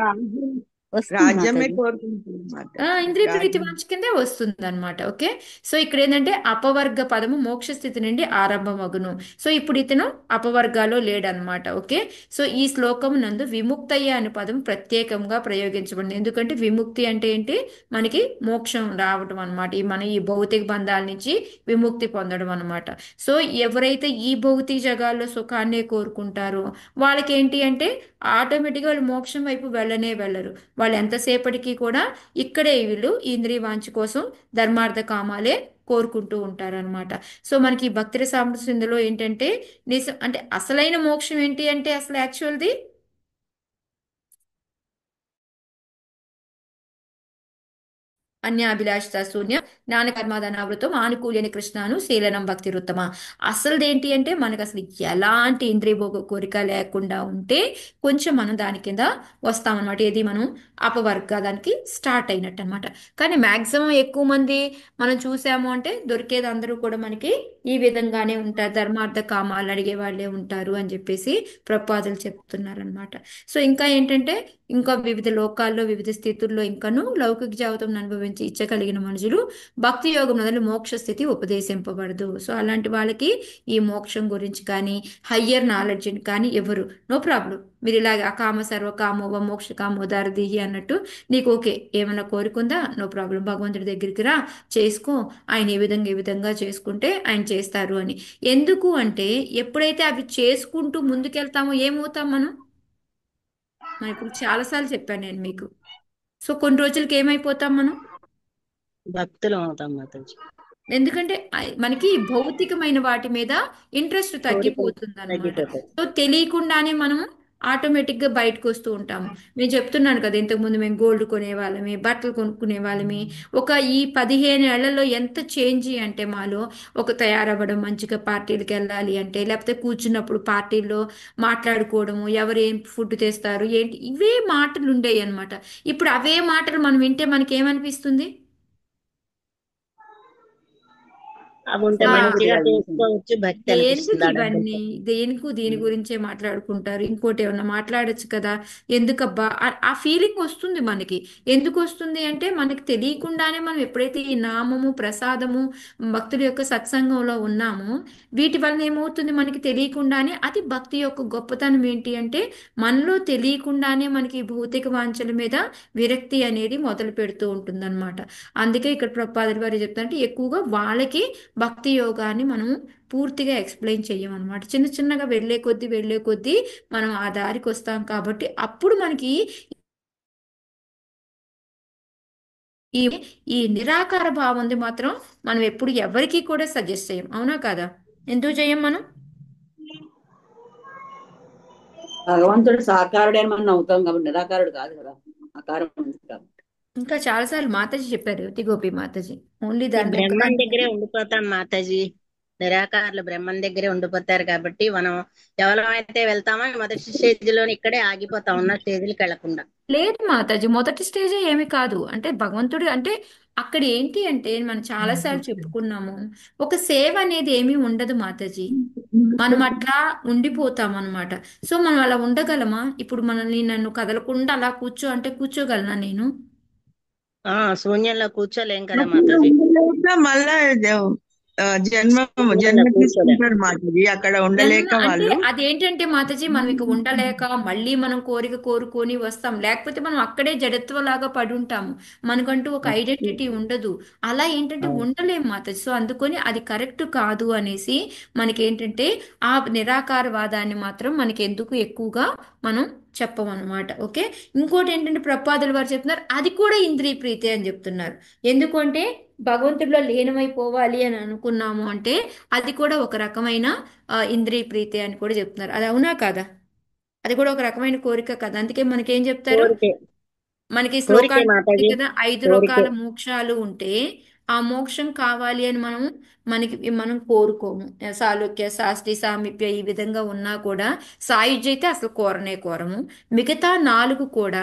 Speaker 2: వస్తుంది
Speaker 6: రాజ్యమే
Speaker 2: మాతాజీ.
Speaker 6: కోరుకుంటుంది మాట.
Speaker 1: ఇంద్రియ ప్రీతి
Speaker 6: రాజ్యం.
Speaker 1: వాంఛ కిందే వస్తుంది అనమాట. ఓకే. సో ఇక్కడ ఏంటంటే అపవర్గ పదము మోక్ష స్థితి నుండి ఆరంభమగును. సో ఇప్పుడు ఇతను అపవర్గాలో లేడనమాట. ఓకే. సో ఈ శ్లోకం నందు విముక్తయ్య అనే పదం ప్రత్యేకంగా ప్రయోగించబడింది. ఎందుకంటే విముక్తి అంటే ఏంటి, మనకి మోక్షం రావడం అనమాట. ఈ భౌతిక బంధాల నుంచి విముక్తి పొందడం అనమాట. సో ఎవరైతే ఈ భౌతిక జగాల్లో సుఖాన్నే కోరుకుంటారో వాళ్ళకి ఏంటి అంటే ఆటోమేటిక్గా వాళ్ళు మోక్షం వైపు వెళ్ళనే వెళ్ళరు. వాళ్ళు ఎంతసేపటికి కూడా ఇక్కడే వీళ్ళు ఈ ఇంద్రియ వాంఛ కోసం ధర్మార్థ కామాలే కోరుకుంటూ ఉంటారనమాట. సో మనకి ఈ భక్తి రసామృతంలో ఏంటంటే నిజం అంటే అసలైన మోక్షం ఏంటి అంటే అసలు యాక్చువల్ది అన్యాభిలాషిత శూన్య జ్ఞాన కర్మాదనావృతం ఆనుకూల్యని కృష్ణాను శీలనం భక్తి రుత్తమ. అసలుదేంటి అంటే మనకు అసలు ఎలాంటి ఇంద్రియ భోగ కోరిక లేకుండా ఉంటే కొంచెం మనం దాని కింద వస్తామన్నమాట. ఏది మనం అపవర్గ దానికి స్టార్ట్ అయినట్టు అనమాట. కానీ మ్యాక్సిమం ఎక్కువ మంది మనం చూసాము అంటే దొరికేది అందరూ కూడా మనకి ఈ విధంగానే ఉంటారు, ధర్మార్థ కామాలు అడిగే వాళ్ళే ఉంటారు అని చెప్పేసి ప్రపాదులు చెప్తున్నారనమాట. సో ఇంకా ఏంటంటే ఇంకా వివిధ లోకాల్లో వివిధ స్థితుల్లో ఇంకను లౌకిక జీవితం అనుభవించి ఇచ్చగలిగిన మనుషులు భక్తి యోగం మొదలు మోక్ష స్థితి ఉపదేశింపబడదు. సో అలాంటి వాళ్ళకి ఈ మోక్షం గురించి కానీ హయ్యర్ నాలెడ్జ్ కానీ ఎవరు నో ప్రాబ్లం. మీరు ఇలాగ అకామ సర్వ కామోవ మోక్ష కామోదారదిహి అన్నట్టు నీకు ఓకే ఏమైనా కోరుకుందా నో ప్రాబ్లం, భగవంతుడి దగ్గరికి రా, చేసుకో, ఆయన ఏ విధంగా చేసుకుంటే ఆయన చేస్తారు అని. ఎందుకు అంటే ఎప్పుడైతే అవి చేసుకుంటూ ముందుకెళ్తామో ఏమవుతాం మనం ఇప్పుడు చాలాసార్లు చెప్పాను నేను మీకు. సో కొన్ని రోజులకి ఏమైపోతాం మనం?
Speaker 3: భక్తులం అవుతాం మాతాజీ.
Speaker 1: ఎందుకంటే మనకి భౌతికమైన వాటి మీద ఇంట్రెస్ట్
Speaker 3: కోరికలు
Speaker 1: తగ్గిపోతుంది అనమాట.
Speaker 3: తగ్గిపోతాయి.
Speaker 1: సో తెలియకుండానే మనం ఆటోమేటిక్గా బయటకు వస్తూ ఉంటాము. నేను చెప్తున్నాను కదా, ఇంతకుముందు మేము గోల్డ్ కొనేవాళ్ళమి, బట్టలు కొనుక్కునే వాళ్ళమి. ఒక ఈ 15 ఏళ్లలో ఎంత చేంజ్ అంటే మాలో ఒక తయారవ్వడం, మంచిగా పార్టీలకు వెళ్ళాలి అంటే, లేకపోతే కూర్చున్నప్పుడు పార్టీల్లో మాట్లాడుకోవడము, ఎవరు ఏం ఫుడ్ తెస్తారు ఏంటి, ఇవే మాటలు ఉండేవి అనమాట. ఇప్పుడు అవే మాటలు మనం వింటే మనకి ఏమనిపిస్తుంది?
Speaker 3: అవి ఉంటే
Speaker 1: ఆ,
Speaker 3: మంచిగా చేసుకోవచ్చు, భక్తి
Speaker 1: ఎందుకు
Speaker 3: అనిపిస్తుంది ఆ
Speaker 1: ఇవన్నీ,
Speaker 3: డబ్బులతో.
Speaker 1: దీని గురించే మాట్లాడుకుంటారు, ఇంకోటి ఏమన్నా మాట్లాడొచ్చు కదా, ఎందుకబ్బా ఆ ఫీలింగ్ వస్తుంది మనకి. ఎందుకు వస్తుంది అంటే, మనకి తెలియకుండానే మనం ఎప్పుడైతే ఈ నామము, ప్రసాదము, భక్తుల యొక్క సత్సంగంలో ఉన్నామో, వీటి వలన ఏమవుతుంది మనకి తెలియకుండానే, అది భక్తి యొక్క గొప్పతనం ఏంటి అంటే, మనలో తెలియకుండానే మనకి ఈ భౌతిక వాంఛల మీద విరక్తి అనేది మొదలు పెడుతూ ఉంటుందన్నమాట. అందుకే ఇక్కడ ప్రపాదుల వారు చెప్తారంటే, ఎక్కువగా వాళ్ళకి భక్తి యోగాన్ని మనం పూర్తిగా ఎక్స్ప్లెయిన్ చెయ్యమన్నమాట. చిన్న చిన్నగా వెళ్ళే కొద్దీ మనం ఆ దారికి వస్తాం కాబట్టి, అప్పుడు మనకి ఈ ఈ నిరాకార భావం ఉంది మాత్రం మనం ఎప్పుడు ఎవరికి కూడా సజెస్ట్ చేయం. అవునా కాదా? ఎందుకు చేయం మనం?
Speaker 6: భగవంతుడు సాకారుడే అని మనం నవ్వుతాం కాబట్టి నిరాకారుడు కాదు కదా, ఆకారం ఉంది కాబట్టి.
Speaker 1: ఇంకా చాలాసార్లు మాతాజీ చెప్పారు, యువతి గోపి మాతాజీ. ఓన్లీ
Speaker 3: ఈ
Speaker 1: దాన్ని
Speaker 3: బ్రహ్మం
Speaker 1: ఒక్కదాన్ని
Speaker 3: దగ్గరే ఉండిపోతాం మాతాజీ. నిరాకారులు బ్రహ్మం దగ్గరే ఉండిపోతారు కాబట్టి మనం ఎవరైతే వెళ్తామో మొదటి స్టేజ్ లోని ఇక్కడే ఆగిపోతాం, ఉన్న స్టేజ్కి వెళ్లకుండా.
Speaker 1: లేదు మాతాజీ, మొదటి స్టేజే ఏమి కాదు. అంటే భగవంతుడు అంటే అక్కడ ఏంటి అంటే, మనం చాలాసార్లు చెప్పుకున్నాము, ఒక సేవ అనేది ఏమీ ఉండదు మాతాజీ. మనం అట్లా ఉండిపోతాం అనమాట. సో మనం అలా ఉండగలమా? ఇప్పుడు మనల్ని నన్ను కదలకుండా అలా కూర్చో అంటే కూర్చోగలనా నేను?
Speaker 3: శూన్యంలో కూర్చోలేం కదా
Speaker 7: అక్కడ
Speaker 3: మాతాజీ.
Speaker 7: ఉండలేక మళ్ళా జన్మ
Speaker 3: శూన్యంలో
Speaker 7: జన్మ
Speaker 3: కూర్చోలేం.
Speaker 7: తీసుకుంటారు మాటది అక్కడ
Speaker 1: జన్మ
Speaker 7: ఉండలేక
Speaker 1: అంటే
Speaker 7: వాళ్ళు.
Speaker 1: అదేంటంటే మాతాజీ, మనం ఇక ఉండలేక మళ్ళీ మనం కోరిక కోరుకొని వస్తాం, లేకపోతే మనం అక్కడే జడత్వలాగా పడి ఉంటాము. మనకంటూ ఒక ఐడెంటిటీ ఉండదు. అలా ఏంటంటే ఉండలేం మాతాజీ. సో అందుకొని అది కరెక్ట్ కాదు అనేసి మనకేంటంటే, ఆ నిరాకారవాదాన్ని మాత్రం మనకి ఎందుకు ఎక్కువగా మనం చెప్పమన్నమాట. ఓకే. ఇంకోటి ఏంటంటే, ప్రపాదుల వారు చెప్తున్నారు అది కూడా ఇంద్రియ ప్రీతి అని చెప్తున్నారు. ఎందుకంటే భగవంతుడిలో లీనమైపోవాలి అని అనుకున్నాము అంటే, అది కూడా ఒక రకమైన ఇంద్రియ ప్రీతి అని కూడా చెప్తున్నారు. అది అవునా కాదా? అది కూడా ఒక రకమైన కోరిక కదా. అందుకే మనకేం చెప్తారు,
Speaker 3: కోరికే
Speaker 1: మనకి
Speaker 3: కోరికే
Speaker 1: శ్లోకాలు ఉంటాయి
Speaker 3: మాతాజీ,
Speaker 1: కదా, 5
Speaker 3: కోరికే.
Speaker 1: రకాల మోక్షాలు ఉంటే ఆ మోక్షం కావాలి అని మనం కోరుకోము. సాలోక్య, శాస్త్రి, సామీప్య ఈ విధంగా ఉన్నా కూడా, సాయుజ్య అయితే అసలు కోరము. మిగతా 4 కూడా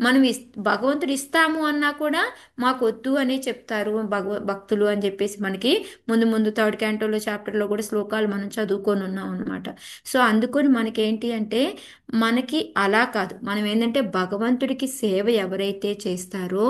Speaker 1: మనం భగవంతుడు ఇస్తాము అన్నా కూడా మాకు వద్దు అనే చెప్తారు భక్తులు అని చెప్పేసి మనకి ముందు ముందు థర్డ్ క్యాంటోలో చాప్టర్లో కూడా శ్లోకాలు మనం చదువుకొని ఉన్నాం అనమాట. సో అందుకొని మనకేంటి అంటే, మనకి అలా కాదు, మనం ఏంటంటే భగవంతుడికి సేవ ఎవరైతే చేస్తారో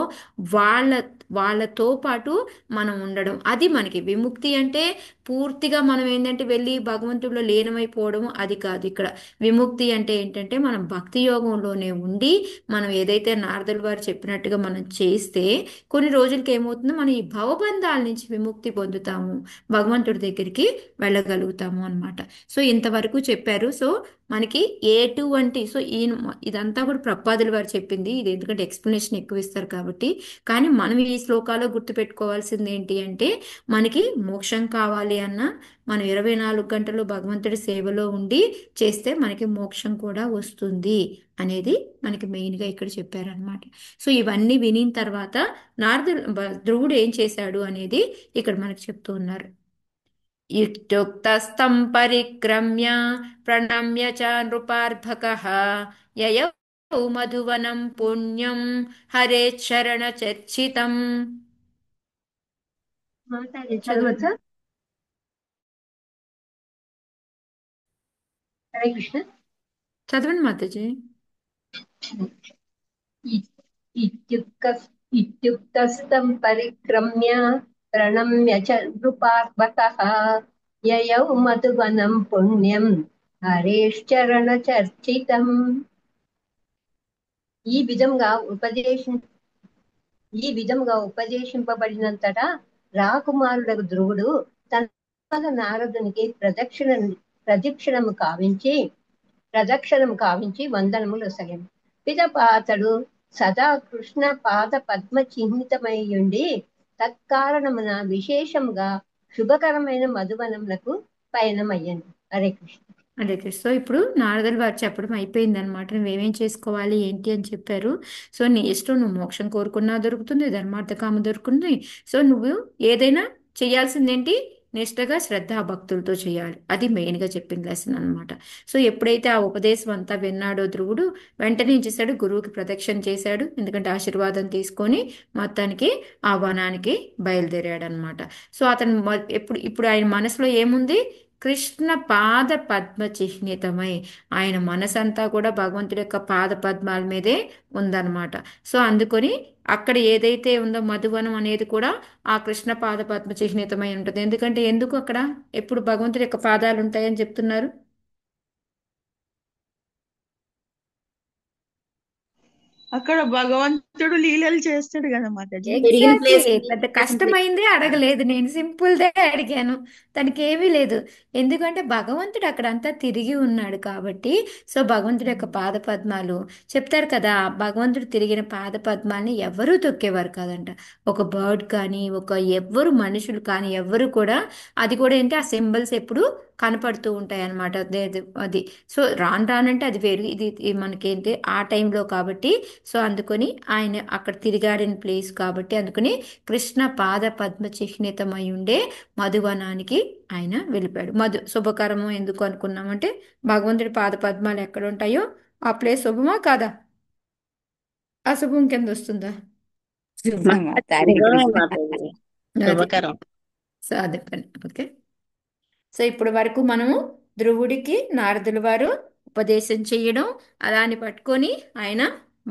Speaker 1: వాళ్ళ వాళ్ళతో పాటు మనం ఉండడం, అది మనకి విముక్తి. అంటే పూర్తిగా మనం ఏంటంటే వెళ్ళి భగవంతుడిలో లీనమైపోవడం అది కాదు. ఇక్కడ విముక్తి అంటే ఏంటంటే, మనం భక్తి యోగంలోనే ఉండి మనం ఏదైతే నారదుల వారు చెప్పినట్టుగా మనం చేస్తే కొన్ని రోజులకి ఏమవుతుందో, మనం ఈ భవబంధాల నుంచి విముక్తి పొందుతాము, భగవంతుడి దగ్గరికి వెళ్ళగలుగుతాము అన్నమాట. సో ఇంతవరకు చెప్పారు. సో మనకి ఎటువంటి, సో ఇదంతా కూడా ప్రపాదుల వారు చెప్పింది ఇది, ఎందుకంటే ఎక్స్ప్లెనేషన్ ఎక్కువ ఇస్తారు కాబట్టి. కానీ మనం ఈ శ్లోకాలో గుర్తుపెట్టుకోవాల్సింది ఏంటి అంటే, మనకి మోక్షం కావాలి అన్నా మనం 24 గంటలు భగవంతుడి సేవలో ఉండి చేస్తే మనకి మోక్షం కూడా వస్తుంది అనేది మనకి మెయిన్గా ఇక్కడ చెప్పారనమాట. సో ఇవన్నీ వినిన తర్వాత ధ్రువుడు ఏం చేశాడు అనేది ఇక్కడ మనకి చెప్తూ ఉన్నారు. ఇత్యుక్తస్తం పరిక్రమ్య ప్రణమ్య చ నృపార్భకః యయౌ మధువనం పుణ్యం హరే చరణ చర్చితం.
Speaker 8: మాతాజీ చదవచ్చా? హరే కృష్ణ.
Speaker 1: చదవండి మాతాజీ.
Speaker 8: ఇత్యుక్తస్తం పరిక్రమ్య ప్రణమ్య చ నృపార్భకః యయౌ మధువనం పుణ్యం హరేశ్చరణ చర్చితం. ఈ విధంగా ఉపదేశింపబడినంతటా రాకుమారుడకు ధ్రువుడు తన నారదునికి ప్రదక్షిణము కావించి వందనములు ఒసగెను. పిదప అతడు సదా కృష్ణ పాద పద్మ చిహ్నితమయ్యుండి తత్కారణమున విశేషముగా శుభకరమైన మధువనములకు పయనమయ్యను. హరే కృష్ణ.
Speaker 1: అదే సో ఇప్పుడు నారదులు వారు చెప్పడం అయిపోయింది అనమాట. నువ్వేమేం చేసుకోవాలి ఏంటి అని చెప్పారు. సో నీ ఇష్టం, నువ్వు మోక్షం కోరుకున్నా దొరుకుతుంది, ధర్మార్థ కామ దొరుకుతుంది. సో నువ్వు ఏదైనా చేయాల్సిందేంటి, నిష్టగా శ్రద్ధ భక్తులతో చేయాలి. అది మెయిన్గా చెప్పిన లెసన్ అనమాట. సో ఎప్పుడైతే ఆ ఉపదేశం అంతా విన్నాడో ధ్రువుడు, వెంటనే ఏం చేశాడు, గురువుకి ప్రదక్షిణ చేశాడు. ఎందుకంటే ఆశీర్వాదం తీసుకొని మొత్తానికి ఆ వనానికి బయలుదేరాడు అనమాట. సో అతను ఇప్పుడు ఆయన మనసులో ఏముంది, కృష్ణ పాద పద్మ చిహ్నితమై, ఆయన మనసంతా కూడా భగవంతుడి యొక్క పాద పద్మాల మీదే ఉందన్నమాట. సో అందుకొని అక్కడ ఏదైతే ఉందో మధువనం అనేది కూడా ఆ కృష్ణ పాద పద్మ చిహ్నితమై ఉంటుంది. ఎందుకంటే ఎందుకు అక్కడ ఎప్పుడు భగవంతుడి యొక్క పాదాలు ఉంటాయని చెప్తున్నారు?
Speaker 7: అక్కడ భగవంతుడు లీలలు చేస్తాడు కదా మాతాజీ.
Speaker 6: తిరిగిన
Speaker 1: ఎగ్జాక్ట్లీ.
Speaker 6: ప్లేస్
Speaker 1: పెద్ద కష్టమైందే అడగలేదు నేను, సింపుల్దే అడిగాను. తనకి ఏమీ లేదు. ఎందుకంటే భగవంతుడు అక్కడంతా తిరిగి ఉన్నాడు కాబట్టి. సో భగవంతుడి యొక్క పాద పద్మాలు చెప్తారు కదా, భగవంతుడు తిరిగిన పాద పద్మాల్ని ఎవరూ తొక్కేవారు కాదంట. ఒక బర్డ్ కానీ, ఎవ్వరు మనుషులు కానీ ఎవ్వరు కూడా, అది కూడా ఏంటి, ఆ సింబల్స్ ఎప్పుడు కనపడుతూ ఉంటాయి అన్నమాట. అది సో రాను రానంటే అది వేరు, ఇది మనకేంటి ఆ టైంలో కాబట్టి. సో అందుకొని ఆయన అక్కడ తిరిగాడిన ప్లేస్ కాబట్టి అందుకని కృష్ణ పాద పద్మ చిహ్నితమై ఉండే మధువనానికి ఆయన వెళ్ళిపోయాడు. శుభకరము ఎందుకు అనుకున్నామంటే, భగవంతుడి పాద పద్మాలు ఎక్కడ ఉంటాయో ఆ ప్లేస్ శుభమా కాదా, అశుభం కింద వస్తుందా?
Speaker 2: మాత హరే కృష్ణ.
Speaker 3: మాతాజీ
Speaker 1: అది
Speaker 3: శుభకరం.
Speaker 1: సో అదే పని. ఓకే. సో ఇప్పుడు వరకు మనము ధ్రువుడికి నారదుల వారు ఉపదేశం చేయడం, అలాని పట్టుకొని ఆయన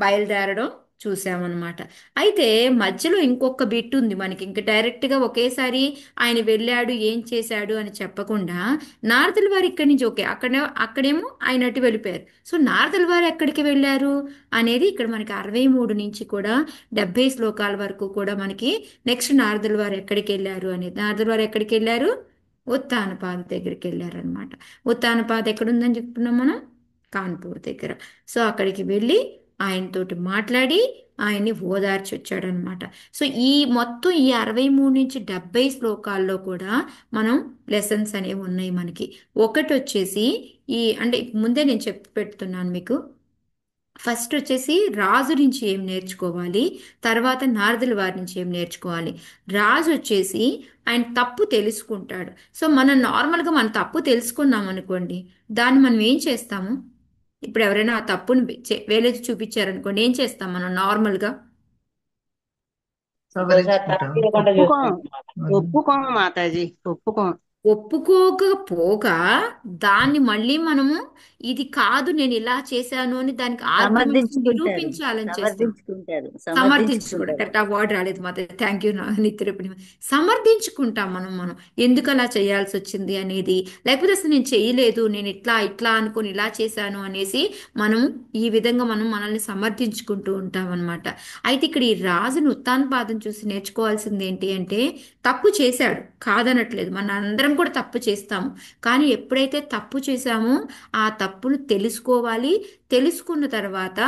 Speaker 1: బయలుదేరడం చూసామన్నమాట. అయితే మధ్యలో ఇంకొక బిట్ ఉంది మనకి. ఇంక డైరెక్ట్గా ఒకేసారి ఆయన వెళ్ళాడు ఏం చేశాడు అని చెప్పకుండా, నారదుల వారు ఇక్కడి నుంచి ఓకే, అక్కడేమో ఆయన అటు వెళ్ళిపోయారు. సో నారదుల వారు ఎక్కడికి వెళ్ళారు అనేది ఇక్కడ మనకి 63 నుంచి కూడా 70 శ్లోకాల వరకు కూడా మనకి నెక్స్ట్ నారదుల వారు ఎక్కడికి వెళ్ళారు అనేది. నారదుల వారు ఎక్కడికి వెళ్ళారు, ఉత్తానపాద దగ్గరికి వెళ్ళారనమాట. ఉత్తానపాద ఎక్కడుందని చెప్పుకున్నాం మనం, కాన్పూర్ దగ్గర. సో అక్కడికి వెళ్ళి ఆయనతోటి మాట్లాడి ఆయన్ని ఓదార్చి వచ్చాడనమాట. సో ఈ మొత్తం ఈ 63 నుంచి 70 శ్లోకాల్లో కూడా మనం లెసన్స్ అనేవి ఉన్నాయి మనకి. ఒకటి వచ్చేసి అంటే ముందే నేను చెప్పి పెడుతున్నాను మీకు. ఫస్ట్ వచ్చేసి రాజు నుంచి ఏం నేర్చుకోవాలి, తర్వాత నారదుల వారి నుంచి ఏం నేర్చుకోవాలి. రాజు వచ్చేసి ఆయన తప్పు తెలుసుకుంటాడు. సో మనం నార్మల్గా మన తప్పు తెలుసుకున్నాం అనుకోండి, దాన్ని మనం ఏం చేస్తాము, ఇప్పుడు ఎవరైనా ఆ తప్పుని వేలెత్తి చూపించారనుకోండి, ఏం చేస్తాం మనం నార్మల్గా?
Speaker 6: ఇంకోసారి
Speaker 5: సవరించుకుంటాం.
Speaker 6: తప్పిదకుండా
Speaker 3: ఒప్పుకోం
Speaker 6: చూసుకుంటాం.
Speaker 3: ఒప్పుకోం మాతాజీ, ఒప్పుకోం.
Speaker 1: ఒప్పుకోకపోగా దాన్ని మళ్ళీ మనము ఇది కాదు నేను ఇలా చేశాను అని దానికి ఆర్గ్యుమెంట్స్
Speaker 2: సమర్థించుకుంటారు
Speaker 1: నిరూపించాలని చేస్తాం.
Speaker 2: సమర్థించుకుంటారు
Speaker 1: సమర్థించుకోవడం
Speaker 2: సమర్థించుకుంటారు.
Speaker 1: కరెక్ట్, ఆ వర్డ్ రాలేదు మాత్రం. Thank you నిత్యరూపిణి. సమర్థించుకుంటాం మనం ఎందుకు అలా చేయాల్సి వచ్చింది అనేది, లేకపోతే అసలు నేను చేయలేదు, నేను ఇట్లా ఇట్లా అనుకుని ఇలా చేశాను అనేసి మనం ఈ విధంగా మనం మనల్ని సమర్థించుకుంటూ ఉంటాం అనమాట. అయితే ఇక్కడ ఈ రాజును ఉత్తానపాదం చూసి నేర్చుకోవాల్సింది ఏంటి అంటే, తప్పు చేశాడు కాదనట్లేదు, మన అందరం కూడా తప్పు చేస్తాము. కానీ ఎప్పుడైతే తప్పు చేశామో ఆ తప్పును తెలుసుకోవాలి, తెలుసుకున్న తర్వాత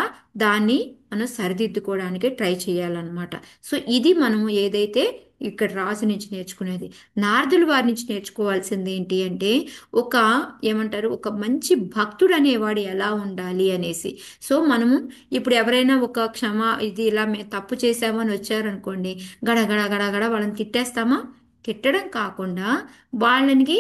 Speaker 1: దాన్ని మనం సరిదిద్దుకోవడానికి ట్రై చేయాలన్నమాట. సో ఇది మనము ఏదైతే ఇక్కడ రాజు నుంచి నేర్చుకునేది. నారదుల వారి నుంచి నేర్చుకోవాల్సింది ఏంటి అంటే, ఒక ఏమంటారు, ఒక మంచి భక్తుడు అనేవాడు ఎలా ఉండాలి అనేసి. సో మనము ఇప్పుడు ఎవరైనా ఒక ఇది ఇలా తప్పు చేసామని వచ్చారనుకోండి, గడగడ గడగడ వాళ్ళని తిట్టేస్తామా? తిట్టడం కాకుండా వాళ్ళకి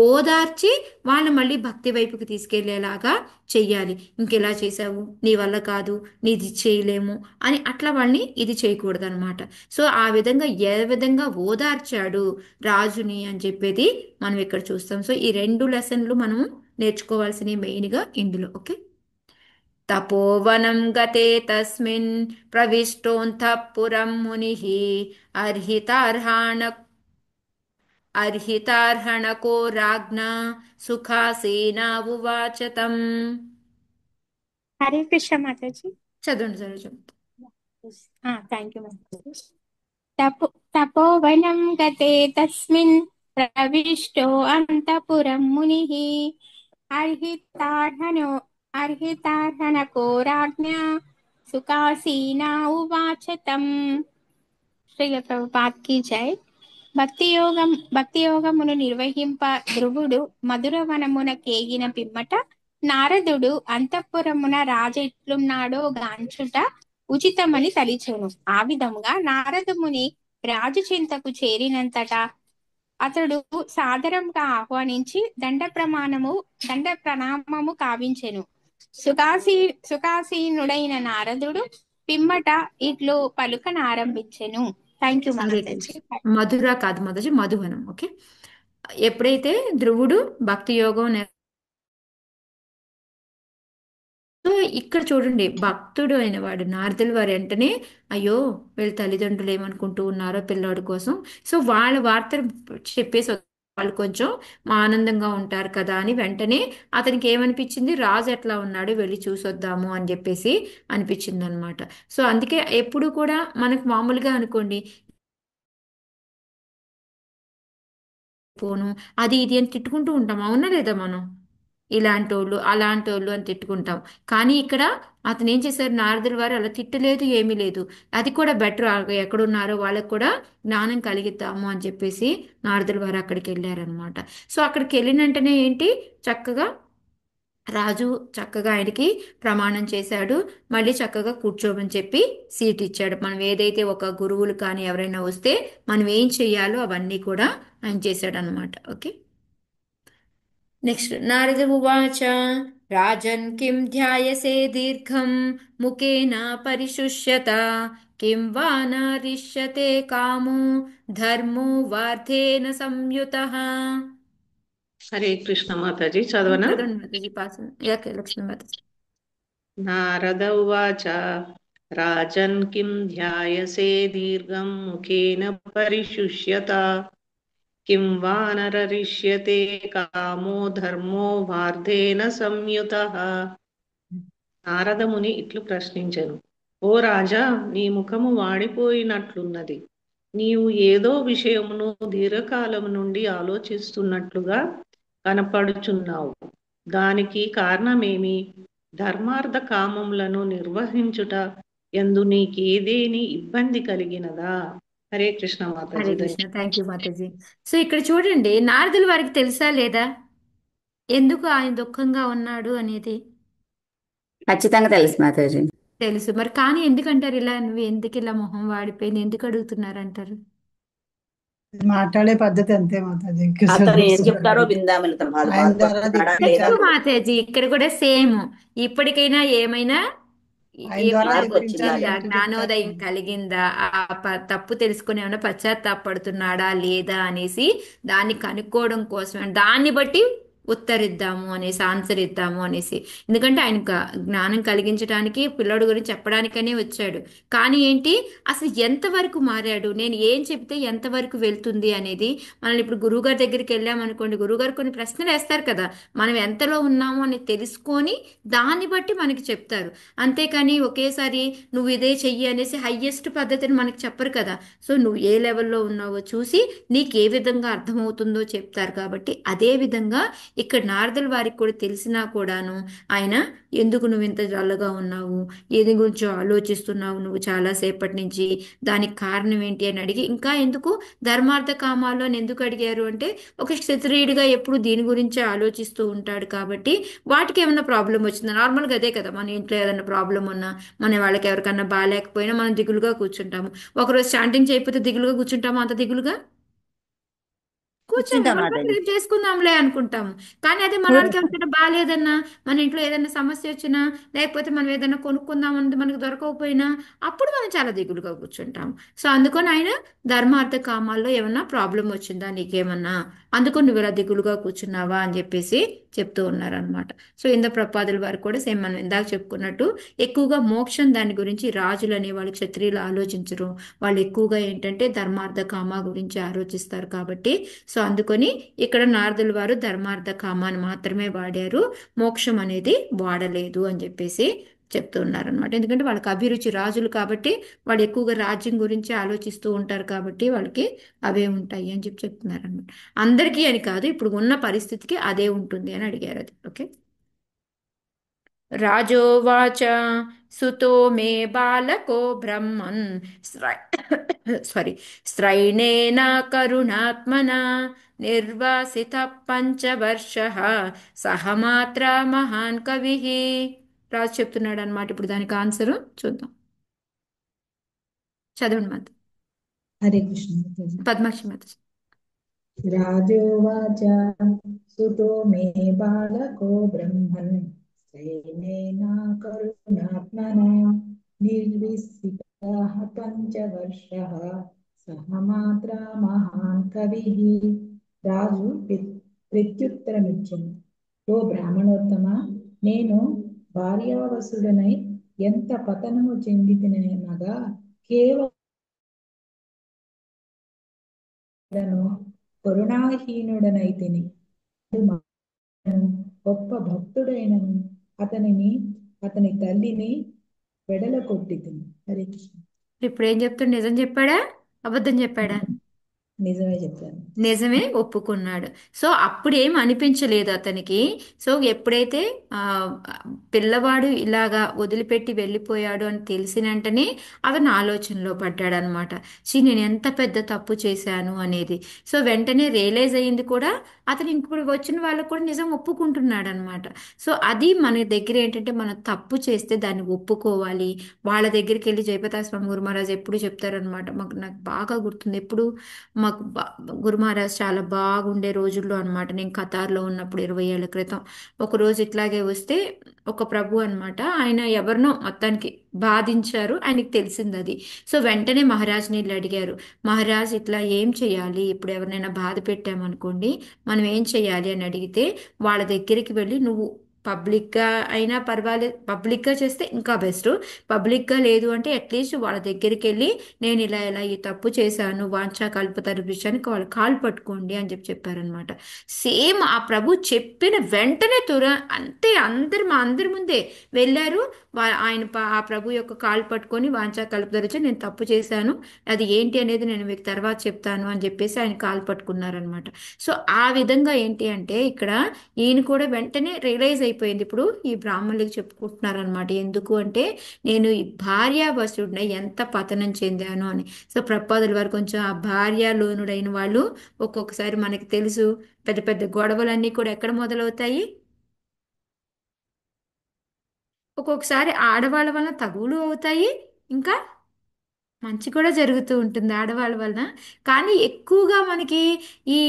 Speaker 1: ఓదార్చి వాళ్ళని మళ్ళీ భక్తి వైపుకి తీసుకెళ్లేలాగా చెయ్యాలి. ఇంకెలా చేసావు, నీ వల్ల కాదు, నీది చేయలేము అని అట్లా వాళ్ళని ఇది చేయకూడదు అనమాట. సో ఆ విధంగా ఏ విధంగా ఓదార్చాడు రాజుని అని చెప్పేది మనం ఇక్కడ చూస్తాం. సో ఈ 2 లెసన్లు మనము నేర్చుకోవాల్సినవి మెయిన్గా ఇందులో. ఓకే. తపోవనం గతే తస్మిన్ ప్రవిష్టోంతః పురం మునిః అర్హితార్హణకో రాజ్ఞా సుఖాసేనా ఉవాచ తం.
Speaker 9: హరే కృష్ణ మాతాజీ.
Speaker 1: చదవండి చదవండి.
Speaker 9: Thank you Mataji. తపోవనం గతే తస్మిన్ ప్రవిష్టో అంతఃపురం మునిః అర్హితార్హణకో రాజ్ఞా సుఖాసీనా ఉవాచ తం. శ్రీల ప్రభుపాద్ కీ జై. భక్తి యోగమును నిర్వహింప ధ్రువుడు మధురవనమున కేగిన పిమ్మట నారదుడు అంతఃపురమున రాజెట్లున్నాడో గాంచుట ఉచితమని తలిచెను. ఆ విధముగా నారదముని రాజు చింతకు చేరినంతట అతడు సాదరంగా ఆహ్వానించి దండ ప్రణామము కావించెను. సుఖాసీనుడైన నారదుడు పిమ్మట ఇట్లు పలుకనారంభించెను. Thank you
Speaker 1: Hare
Speaker 9: Mataji.
Speaker 1: కృష్ణ. మధుర కాదు మాతాజీ, మధువనం. ఓకే. ఎప్పుడైతే ధ్రువుడు భక్తి యోగం సో ఇక్కడ చూడండి, భక్తుడు అయిన వాడు నారదుల వారు వెంటనే అయ్యో వీళ్ళ తల్లిదండ్రులు ఏమనుకుంటూ ఉన్నారో పిల్లాడి కోసం, సో వాళ్ళ వార్తలు చెప్పేసి వాళ్ళు కొంచెం ఆనందంగా ఉంటారు కదా అని వెంటనే అతనికి ఏమనిపించింది, రాజు ఎట్లా ఉన్నాడు వెళ్ళి చూసొద్దాము అని చెప్పేసి అనిపించింది అనమాట. సో అందుకే ఎప్పుడు కూడా మనకు మామూలుగా అనుకోండి పోను అది ఇది అని తిట్టుకుంటూ ఉంటాం, అవునా లేదా? మనం ఇలాంటి వాళ్ళు అలాంటి వాళ్ళు అని తిట్టుకుంటాం. కానీ ఇక్కడ అతను ఏం చేశారు, నారదుల వారు అలా తిట్టలేదు, ఏమీ లేదు. అది కూడా బెటర్, ఎక్కడున్నారో వాళ్ళకు కూడా జ్ఞానం కలిగిద్దాము అని చెప్పేసి నారదుల వారు అక్కడికి వెళ్ళారనమాట. సో అక్కడికి వెళ్ళిన వెంటనే ఏంటి, చక్కగా రాజు చక్కగా ఆయనకి ప్రమాణం చేశాడు, మళ్ళీ చక్కగా కూర్చోమని చెప్పి సీట్ ఇచ్చాడు. మనం ఏదైతే ఒక గురువులు కానీ ఎవరైనా వస్తే మనం ఏం చెయ్యాలో అవన్నీ కూడా ఆయన చేశాడు అనమాట. ఓకే. నెక్స్ట్ నారద ఉవాచ రాజన్ కిం ధ్యాయసే దీర్ఘం ముఖేన పరిశుష్యత కిం వా నరిష్యతే కామో ధర్మో వార్థేన సంయుతః.
Speaker 10: హరే కృష్ణ మాతాజీ, చదవనా?
Speaker 1: చదవండి మాతాజీ, పాస్. ఓకే, లక్ష్మీ మాతాజీ.
Speaker 10: నారద ఉవాచ రాజన్ కిం ధ్యాయసే దీర్ఘం ముఖేన పరిశుష్యత కిం వా నరరిష్యతే కామో ధర్మో వార్ధేన సంయుతః. నారదముని ఇట్లు ప్రశ్నించెను, ఓ రాజా, నీ ముఖము వాడిపోయినట్లున్నది. నీవు ఏదో విషయమును దీర్ఘకాలము నుండి ఆలోచిస్తున్నట్లుగా కనపడుచున్నావు. దానికి కారణమేమి? ధర్మార్థ కామములను నిర్వహించుట ఎందు నీకేదేని ఇబ్బంది కలిగినదా? Hare Krishna
Speaker 1: Hare
Speaker 10: Mataji.
Speaker 1: Krishna. Thank you Mataji. So ఇక్కడ చూడండి, నారదుల వారికి తెలుసా లేదా ఎందుకు ఆయన దుఃఖంగా ఉన్నాడు అనేది?
Speaker 2: ఖచ్చితంగా తెలుసు మాతాజీ.
Speaker 1: తెలుసు. మరి కానీ ఎందుకంటారు ఇలా, నువ్వు ఎందుకు ఇలా మొహం వాడిపోయింది ఎందుకు అడుగుతున్నారంటారు?
Speaker 5: మాట్లాడే పద్ధతి అంతే మాతాజీ.
Speaker 6: అతను ఏం చెప్తారో విందామని తను
Speaker 5: ఆయన ద్వారా
Speaker 6: బాధపడుతున్నాడా లేదా?
Speaker 5: దిక్కించాలి.
Speaker 1: మాతాజీ ఇక్కడ కూడా సేమ్. ఇప్పటికైనా ఏమైనా
Speaker 5: ఆయన ద్వారా
Speaker 6: మార్పు వచ్చిందా?
Speaker 1: వచ్చిందా,
Speaker 5: దిక్కించాలి.
Speaker 1: జ్ఞానోదయం కలిగిందా, తప్పు తెలుసుకుని ఏమైనా పశ్చాత్తాపడుతున్నాడా లేదా అనేసి దాన్ని కనుక్కోవడం కోసం, దాన్ని బట్టి ఉత్తరిద్దాము అనేసి, ఆన్సర్ ఇద్దాము అనేసి. ఎందుకంటే ఆయన జ్ఞానం కలిగించడానికి పిల్లడు గురించి చెప్పడానికనే వచ్చాడు. కానీ ఏంటి, అసలు ఎంతవరకు మారాడు, నేను ఏం చెప్తే ఎంతవరకు వెళ్తుంది అనేది. మనల్ని ఇప్పుడు గురువుగారి దగ్గరికి వెళ్ళామనుకోండి, గురువుగారు కొన్ని ప్రశ్నలు వేస్తారు కదా, మనం ఎంతలో ఉన్నాము అని తెలుసుకొని దాన్ని బట్టి మనకి చెప్తారు. అంతేకాని ఒకేసారి నువ్వు ఇదే చెయ్యి అనేసి హయ్యెస్ట్ పద్ధతిని మనకి చెప్పరు కదా. సో నువ్వు ఏ లెవెల్లో ఉన్నావో చూసి నీకు ఏ విధంగా అర్థమవుతుందో చెప్తారు. కాబట్టి అదే విధంగా ఇక్కడ నారదుల వారికి కూడా తెలిసినా కూడాను ఆయన, ఎందుకు నువ్వు ఇంత డల్గా ఉన్నావు, ఏది గురించో ఆలోచిస్తున్నావు నువ్వు చాలాసేపటి నుంచి, దానికి కారణం ఏంటి అని అడిగి, ఇంకా ఎందుకు ధర్మార్థ కామాలు అని ఎందుకు అడిగారు అంటే, ఒక క్షత్రియుడిగా ఎప్పుడు దీని గురించే ఆలోచిస్తూ ఉంటాడు కాబట్టి వాటికి ఏమైనా ప్రాబ్లం వచ్చిందా, నార్మల్గా అదే కదా, మన ఇంట్లో ఏదైనా ప్రాబ్లం ఉన్నా, మన వాళ్ళకి ఎవరికన్నా బాగాలేకపోయినా మనం దిగులుగా కూర్చుంటాము. ఒకరోజు చాంటింగ్ చేయకపోతే దిగులుగా కూర్చుంటాము, అంత దిగులుగా కూర్చోము,
Speaker 2: కూర్చుంటాం
Speaker 1: మన పని
Speaker 2: మాతాజీ.
Speaker 1: రేపు చేసుకుందాంలే అనుకుంటాము. కానీ అదే మనకి ఎవరికైనా బాగాలేదన్నా, మన ఇంట్లో ఏదైనా సమస్య వచ్చినా, లేకపోతే మనం ఏదైనా కొనుక్కుందాం అన్నది మనకు దొరకకపోయినా, అప్పుడు మనం చాలా దిగులుగా కూర్చుంటాము. సో అందుకని ఆయన ధర్మార్థ కామాల్లో ఏమన్నా ప్రాబ్లం వచ్చిందా నీకేమన్నా, అందుకని నువ్వు ఇలా దిగులుగా కూర్చున్నావా అని చెప్పేసి చెప్తూ ఉన్నారనమాట. సో ఇంద ప్రపాదుల వారు కూడా సేమ్ మనం ఇందాక చెప్పుకున్నట్టు ఎక్కువగా మోక్షం దాని గురించి రాజులు అనే వాళ్ళు, క్షత్రియులు ఆలోచించరు. వాళ్ళు ఎక్కువగా ఏంటంటే ధర్మార్థ కామ గురించి ఆలోచిస్తారు. కాబట్టి సో అందుకని ఇక్కడ నారదుల వారు ధర్మార్థ కామాన్ని మాత్రమే వాడారు, మోక్షం అనేది వాడలేదు అని చెప్పేసి చెప్తూ ఉన్నారనమాట. ఎందుకంటే వాళ్ళకి అభిరుచి రాజులు కాబట్టి వాళ్ళు ఎక్కువగా రాజ్యం గురించి ఆలోచిస్తూ ఉంటారు కాబట్టి వాళ్ళకి అవే ఉంటాయి అని చెప్పి చెప్తున్నారనమాట. అందరికీ అని కాదు, ఇప్పుడు ఉన్న పరిస్థితికి అదే ఉంటుంది అని అడిగారు. అది ఓకే. రాజోవాచ సుతో మే బాలకో బ్రహ్మన్ సారీ స్త్రైణేన కరుణాత్మనా నిర్వాసిత పంచవర్షః సహమాత్ర మహాన్ కవి. రాజు చెప్తున్నాడు అనమాట. ఇప్పుడు దానికి ఆన్సర్ చూద్దాం. చదవండి మాత.
Speaker 11: హరే కృష్ణ మాతాజీ.
Speaker 1: పద్మాక్షి మాత.
Speaker 11: రాజోవాచ సుతో మే బాలకో బ్రహ్మన్ సైనేన కరుణాత్మనా నిర్విసితః పంచవర్షః సహమాత్రా మహాన్ కవిః. రాజు ప్రత్యుత్తరమిచ్చెను, ఓ బ్రాహ్మణోత్తమ, నేను భార్యావసుడనై ఎంత పతనము చెందితినగా కేవలం కరుణాహీనుడనైతిని. గొప్ప భక్తుడైనను అతని తల్లిని వెడల కొట్టితిని. హరే కృష్ణ.
Speaker 1: ఇప్పుడు ఏం చెప్తాడు? నిజం చెప్పాడా అబద్ధం చెప్పాడా?
Speaker 11: నిజమే చెప్పాను.
Speaker 1: నిజమే ఒప్పుకున్నాడు. సో అప్పుడు ఏం అనిపించలేదు అతనికి. సో ఎప్పుడైతే ఆ పిల్లవాడు ఇలాగా వదిలిపెట్టి వెళ్ళిపోయాడు అని తెలిసిన వెంటనే అతను ఆలోచనలో పడ్డాడనమాట. నేను ఎంత పెద్ద తప్పు చేశాను అనేది. సో వెంటనే రియలైజ్ అయ్యింది కూడా. అతను ఇప్పుడు వచ్చిన వాళ్ళకు కూడా నిజం ఒప్పుకుంటున్నాడు అనమాట. సో అది మన దగ్గర ఏంటంటే, మనం తప్పు చేస్తే దాన్ని ఒప్పుకోవాలి. వాళ్ళ దగ్గరికి వెళ్ళి జయప్రకాశ్ స్వామి గురు మహారాజ్ ఎప్పుడు చెప్తారనమాట. నాకు బాగా గుర్తుంది. ఎప్పుడు మాకు గురు మహారాజ్ చాలా బాగుండే రోజుల్లో అనమాట. నేను ఖతార్లో ఉన్నప్పుడు 20 ఏళ్ల క్రితం ఒకరోజు ఇట్లాగే వస్తే ఒక ప్రభు అనమాట, ఆయన ఎవరినో మొత్తానికి బాధించారు. ఆయనకి తెలిసింది అది. సో వెంటనే మహారాజ్ని వీళ్ళు అడిగారు, మహారాజ్ ఇట్లా ఏం చేయాలి, ఇప్పుడు ఎవరినైనా బాధ పెట్టామనుకోండి మనం ఏం చేయాలి అని అడిగితే, వాళ్ళ దగ్గరికి వెళ్ళి నువ్వు పబ్లిక్గా అయినా పర్వాలేదు, పబ్లిక్గా చేస్తే ఇంకా బెస్ట్, పబ్లిక్గా లేదు అంటే అట్లీస్ట్ వాళ్ళ దగ్గరికి వెళ్ళి నేను ఇలా ఇలా ఈ తప్పు చేశాను, వాంఛా కల్పతరు విషయానికి వాళ్ళు కాలు పట్టుకోండి అని చెప్పారనమాట. సేమ్ ఆ ప్రభు చెప్పిన వెంటనే అంతే మా అందరి ముందే వెళ్ళారు. ఆ ప్రభు యొక్క కాలు పట్టుకొని వాంఛా కల్పతరు నేను తప్పు చేశాను, అది ఏంటి అనేది నేను మీకు తర్వాత చెప్తాను అని చెప్పేసి ఆయన కాలు పట్టుకున్నారనమాట. సో ఆ విధంగా ఏంటి అంటే ఇక్కడ ఈయన కూడా వెంటనే రియలైజ్ అయిపోయింది. ఇప్పుడు ఈ బ్రాహ్మణులకి చెప్పుకుంటున్నారనమాట. ఎందుకు అంటే నేను ఈ భార్యావశుడిని ఎంత పతనం చెందాను అని. సో ప్రపాదుల వారు కొంచెం ఆ భార్యాలోనుడైన వాళ్ళు ఒక్కొక్కసారి మనకి తెలుసు పెద్ద పెద్ద గొడవలన్నీ కూడా ఎక్కడ మొదలవుతాయి? ఒక్కొక్కసారి ఆడవాళ్ళ వలన తగువులు అవుతాయి, ఇంకా మంచి కూడా జరుగుతూ ఉంటుంది ఆడవాళ్ళ వలన. కానీ ఎక్కువగా మనకి ఈ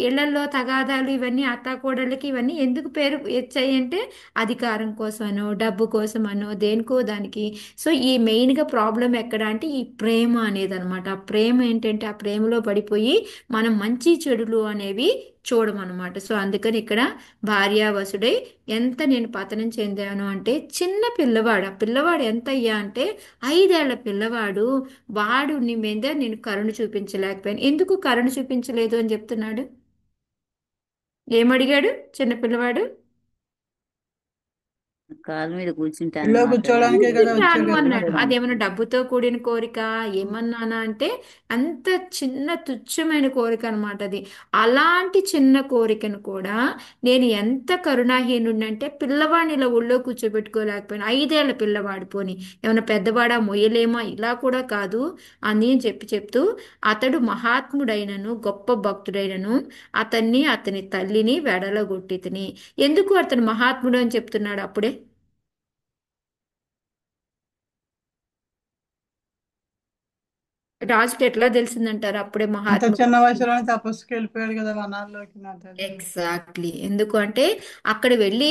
Speaker 1: ఇళ్లలో తగాదాలు ఇవన్నీ అత్తాకోడళ్ళకి ఇవన్నీ ఎందుకు పేరు వచ్చాయి అంటే అధికారం కోసమనో డబ్బు కోసమనో దేనికో దానికి. సో ఈ మెయిన్గా ప్రాబ్లం ఎక్కడ అంటే ఈ ప్రేమ అనేది అనమాట. ఆ ప్రేమ ఏంటంటే ఆ ప్రేమలో పడిపోయి మనం మంచి చెడులు అనేవి చూడమన్నమాట. సో అందుకని ఇక్కడ భార్యావసుడై ఎంత నేను పతనం చెందాను అంటే, చిన్న పిల్లవాడు, ఆ పిల్లవాడు ఎంత అయ్యా అంటే 5 ఏళ్ల పిల్లవాడు, వాడు నీ మీద నేను కరుణ చూపించలేకపోయాను. ఎందుకు కరుణ చూపించలేదు అని చెప్తున్నాడు? ఏమడిగాడు చిన్న పిల్లవాడు?
Speaker 2: కాలు మీద కూర్చుంటాను
Speaker 5: ఇల్లు కూర్చోవడానికే కదా వచ్చాడు
Speaker 1: రాను
Speaker 5: కదా
Speaker 1: అన్నాడు.
Speaker 5: మేడం.
Speaker 1: అదేమన్నా డబ్బుతో కూడిన కోరిక ఏమన్నానా అంటే అంత చిన్న తుచ్చమైన కోరిక అనమాట అది. అలాంటి చిన్న కోరికను కూడా నేను ఎంత కరుణాహీనుడిని అంటే పిల్లవాడిని ఇలా ఒళ్ళో కూర్చోబెట్టుకోలేకపోయాను. 5 ఏళ్ల పిల్లవాడు, పోని ఏమైనా పెద్దవాడా మొయ్యలేమా, ఇలా కూడా కాదు అని చెప్తూ అతడు మహాత్ముడైనను గొప్ప భక్తుడైనను అతని తల్లిని వెడలగొట్టితిని. ఎందుకు అతను మహాత్ముడు అని చెప్తున్నాడు అప్పుడే? రాజుకి ఎట్లా తెలిసిందంటారు అప్పుడే
Speaker 5: అంత
Speaker 1: మహాత్ముడు?
Speaker 5: చిన్న వయసులోనే తపస్సుకి వెళ్ళిపోయాడు కదా వనాల్లోకి మాతాజీ.
Speaker 1: ఎగ్జాక్ట్లీ. ఎందుకు అంటే అక్కడ వెళ్ళి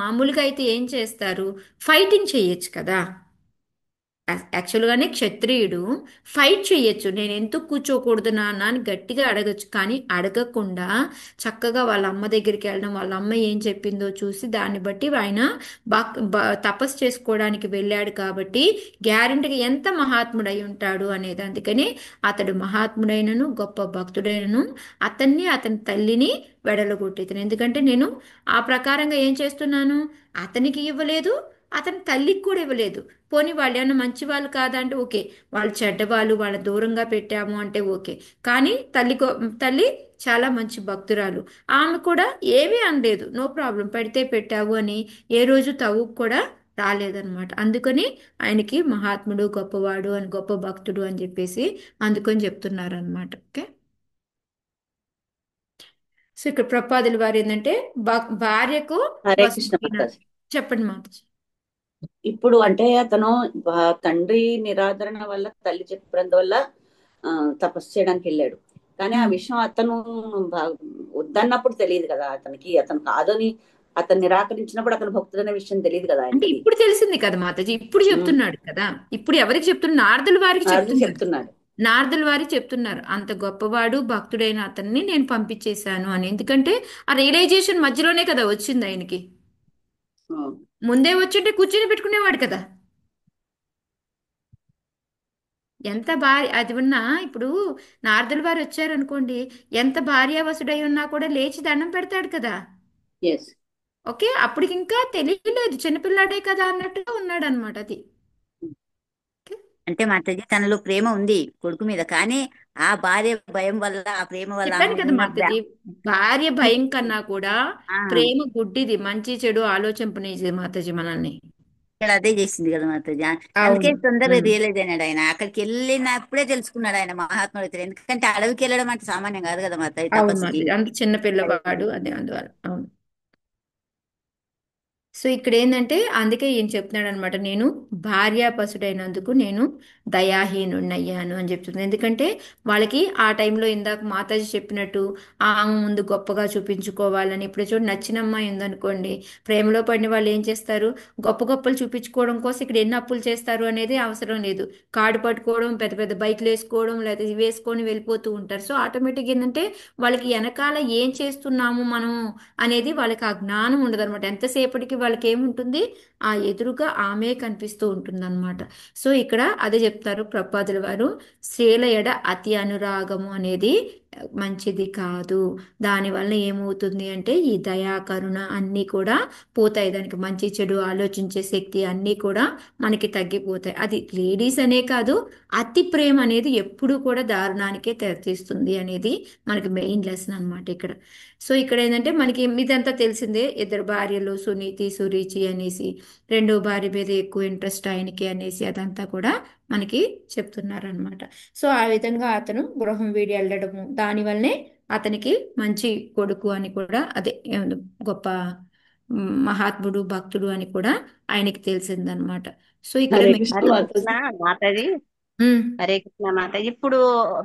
Speaker 1: మామూలుగా అయితే ఏం చేస్తారు, ఫైటింగ్ చేయొచ్చు కదా. యాక్చువల్గానే క్షత్రియుడు ఫైట్ చేయొచ్చు, నేను ఎందుకు కూర్చోకూడదు నాన్న అని గట్టిగా అడగచ్చు. కానీ అడగకుండా చక్కగా వాళ్ళ అమ్మ దగ్గరికి వెళ్ళడం, వాళ్ళ అమ్మ ఏం చెప్పిందో చూసి దాన్ని బట్టి ఆయన తపస్సు చేసుకోవడానికి వెళ్ళాడు. కాబట్టి గ్యారెంటీగా ఎంత మహాత్ముడై ఉంటాడు అనేది. అందుకని అతడు మహాత్ముడైనను గొప్ప భక్తుడైనను అతని తల్లిని వెడలగొట్టేతను. ఎందుకంటే నేను ఆ ప్రకారంగా ఏం చేస్తున్నాను, అతనికి ఇవ్వలేదు, అతని తల్లికి కూడా ఇవ్వలేదు. పోనీ వాళ్ళు ఏమైనా మంచి వాళ్ళు కాదా అంటే ఓకే, వాళ్ళు చెడ్డవాళ్ళు, వాళ్ళ దూరంగా పెట్టాము అంటే ఓకే. కానీ తల్లి చాలా మంచి భక్తురాలు. ఆమె కూడా ఏమీ అనలేదు, నో ప్రాబ్లం, పెడితే పెట్టావు అని ఏ రోజు తవ్వుకు కూడా రాలేదన్నమాట. అందుకని ఆయనకి మహాత్ముడు, గొప్పవాడు అని, గొప్ప భక్తుడు అని చెప్పేసి అందుకని చెప్తున్నారనమాట. ఓకే. సో ఇక్కడ ప్రపాదుల వారు ఏంటంటే భార్యకు
Speaker 6: హరే కృష్ణ
Speaker 1: వసుదైన.
Speaker 6: మాతాజీ.
Speaker 1: చెప్పండి మాతాజీ.
Speaker 6: ఇప్పుడు అంటే అతను తండ్రి నిరాదరణ వల్ల, తల్లి చెప్పినందువల్ల తపస్సు చేయడానికి వెళ్ళాడు. కానీ ఆ విషయం అతను వద్దన్నప్పుడు తెలియదు కదా అతనికి. అతను కాదని అతను నిరాకరించినప్పుడు అతను భక్తుడనే విషయం తెలియదు కదా
Speaker 1: అంటే
Speaker 6: ఆయనకి.
Speaker 1: ఇప్పుడు తెలిసింది కదా మాతాజీ, ఇప్పుడు చెప్తున్నాడు కదా. ఇప్పుడు ఎవరికి చెప్తున్నాడు? నారదుల వారికి చెప్తున్నాడు.
Speaker 6: చెప్తున్నాడు.
Speaker 1: నారదుల వారి చెప్తున్నారు, అంత గొప్పవాడు భక్తుడైన అతన్ని నేను పంపించేశాను అని. ఎందుకంటే ఆ రియలైజేషన్ మధ్యలోనే కదా వచ్చింది ఆయనకి. ముందే వచ్చుంటే కూర్చొని పెట్టుకునేవాడు కదా. ఎంత భార్య అది ఉన్నా, ఇప్పుడు నారదుల వారు వచ్చారనుకోండి, ఎంత భార్యావసుడై ఉన్నా కూడా లేచి దండం పెడతాడు కదా. ఓకే, అప్పటికి ఇంకా తెలియలేదు, చిన్నపిల్లాడే కదా అన్నట్టుగా ఉన్నాడు అనమాట. అది
Speaker 2: అంటే మాతాజీ తనలో ప్రేమ ఉంది కొడుకు మీద, కానీ ఆ భార్య భయం వల్ల, ఆ ప్రేమ వల్ల
Speaker 1: చెప్పాను కదా మాతాజీ, భార్య భయం కన్నా కూడా ప్రేమ గుడ్డిది, మంచి చెడు ఆలోచింపనేది మాతాజీ మనల్ని.
Speaker 2: ఇక్కడ అదే చేసింది కదా మాతాజీ. అందుకే తొందరగా రియలైజ్ అయినాడు ఆయన. అక్కడికి వెళ్ళినప్పుడే తెలుసుకున్నాడు ఆయన మహాత్ముడు. ఎందుకంటే అడవికి వెళ్ళడం అంటే సామాన్యం కాదు కదా మాతాజీ,
Speaker 1: అవును
Speaker 2: తపస్సుకి.
Speaker 1: మాతాజీ, అంత చిన్న పిల్లవాడు, అదే అందువల్ల. అవును. సో ఇక్కడ ఏంటంటే అందుకే ఏం చెప్తున్నాడు అనమాట, నేను భార్యాపసుడైనందుకు నేను దయాహీనుణ్ణయ్యాను అని చెప్తుంది. ఎందుకంటే వాళ్ళకి ఆ టైంలో ఇందాక మాతాజీ చెప్పినట్టు ఆమె ముందు గొప్పగా చూపించుకోవాలని. ఇప్పుడు చూడు, నచ్చిన అమ్మాయి ఉందనుకోండి, ప్రేమలో పడిన వాళ్ళు ఏం చేస్తారు, గొప్ప గొప్పలు చూపించుకోవడం కోసం ఇక్కడ ఎన్ని అప్పులు చేస్తారు అనేది అవసరం లేదు. కార్డు పట్టుకోవడం, పెద్ద పెద్ద బైక్లు వేసుకోవడం, లేదా ఇవి వేసుకొని వెళ్ళిపోతూ ఉంటారు. సో ఆటోమేటిక్ ఏంటంటే వాళ్ళకి వెనకాల ఏం చేస్తున్నాము మనం అనేది వాళ్ళకి ఆ జ్ఞానం ఉండదు అనమాట. ఎంతసేపటికి వాళ్ళకి ఏముంటుంది, ఆ ఎదురుగా ఆమె కనిపిస్తూ ఉంటుంది అనమాట. సో ఇక్కడ అదే చెప్తారు ప్రపాదుల వారు, స్త్రీల ఎడ అతి అనురాగము అనేది మంచిది కాదు. దానివల్ల ఏమవుతుంది అంటే ఈ దయా కరుణ అన్నీ కూడా పోతాయి. దానికి మంచి చెడు ఆలోచించే శక్తి అన్నీ కూడా మనకి తగ్గిపోతాయి. అది లేడీస్ అనే కాదు, అతి ప్రేమ అనేది ఎప్పుడు కూడా దారుణానికే తెరతీస్తుంది అనేది మనకి మెయిన్ లెసన్ అనమాట ఇక్కడ. సో ఇక్కడ ఏంటంటే మనకి ఇదంతా తెలిసిందే, ఇద్దరు భార్యలు సునీతి సురుచి అనేసి, రెండో భార్య మీద ఎక్కువ ఇంట్రెస్ట్ ఆయనకి అనేసి, అదంతా కూడా మనకి చెప్తున్నారనమాట. సో ఆ విధంగా అతను గృహం వీడి వెళ్ళడము, దానివల్లనే అతనికి మంచి కొడుకు అని కూడా, అదే గొప్ప మహాత్ముడు భక్తుడు అని కూడా ఆయనకి తెలిసిందనమాట. సో ఇక్కడ
Speaker 3: హరే కృష్ణ మాతాజీ. హరే కృష్ణ మాతాజీ. ఇప్పుడు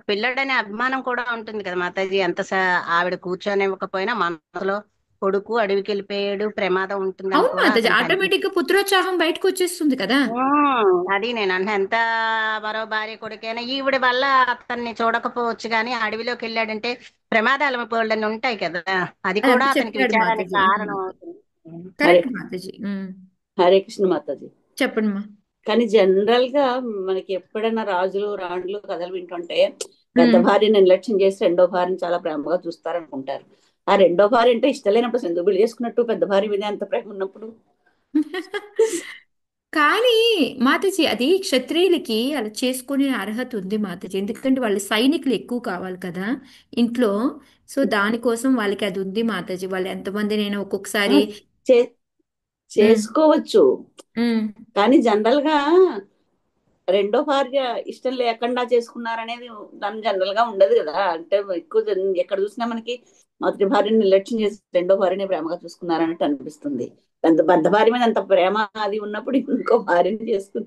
Speaker 3: పిల్లడనే అభిమానం కూడా ఉంటుంది కదా మాతాజీ. ఆవిడ కూర్చొనివ్వకపోయినా మనసులో కొడుకు అడవికి వెళ్ళిపోయాడు, ప్రమాదం ఉంటుందని
Speaker 1: అవును
Speaker 3: కూడా
Speaker 1: మాతాజీ,
Speaker 3: అతనికి
Speaker 1: ఆటోమేటిక్ గా పుత్రోత్సాహం బయటకు వచ్చేస్తుంది కదా.
Speaker 3: అది నేను అంటే ఎంత మరో భార్య కొడుకైనా ఈవిడ వల్ల అతన్ని చూడకపోవచ్చు, కానీ అడవిలోకి వెళ్ళాడంటే ప్రమాదాలు పోలని ఉంటాయి కదా. అది కూడా
Speaker 1: అదంతా
Speaker 3: అతనికి
Speaker 1: చెప్పాడు
Speaker 3: విచారానికి
Speaker 1: మాతాజీ.
Speaker 3: కారణం అవుతుంది.
Speaker 1: కరెక్ట్ మాతాజీ.
Speaker 6: హరే కృష్ణ మాతాజీ.
Speaker 1: చెప్పండి మా.
Speaker 6: కానీ జనరల్ గా మనకి ఎప్పుడైనా రాజులు రాణులు కథలు వింటుంటే పెద్ద భార్యని నిర్లక్ష్యం చేసి రెండో భార్యని చాలా ప్రేమగా చూస్తారనుకుంటారు. ఆ రెండో భార్య అంటే ఇష్టం లేనప్పుడు ఎందుకు పెళ్లి చేసుకున్నట్టు, పెద్ద భార్య మీద అంత ప్రేమ ఉన్నప్పుడు?
Speaker 1: కానీ మాతాజీ అది క్షత్రియులకి అలా చేసుకునే అర్హత ఉంది మాతాజీ. ఎందుకంటే వాళ్ళ సైనికులు ఎక్కువ కావాలి కదా ఇంట్లో. సో దానికోసం వాళ్ళకి అది ఉంది మాతాజీ. వాళ్ళు ఎంతమంది, నేను ఒక్కొక్కసారి
Speaker 6: చేసుకోవచ్చు, కానీ జనరల్ గా రెండో భార్య ఇష్టం లేకుండా చేసుకున్నారనేది దాని జనరల్ గా ఉండదు కదా. అంటే ఎక్కువ ఎక్కడ చూసినా మనకి మొదటి భార్యని నిర్లక్ష్యం చేసి రెండో భార్యని ప్రేమగా చూసుకున్నారన్నట్టు అనిపిస్తుంది. పెద్ద భార్య మీద అంత ప్రేమ అది ఉన్నప్పుడు ఇంకో భార్యని చేసుకుని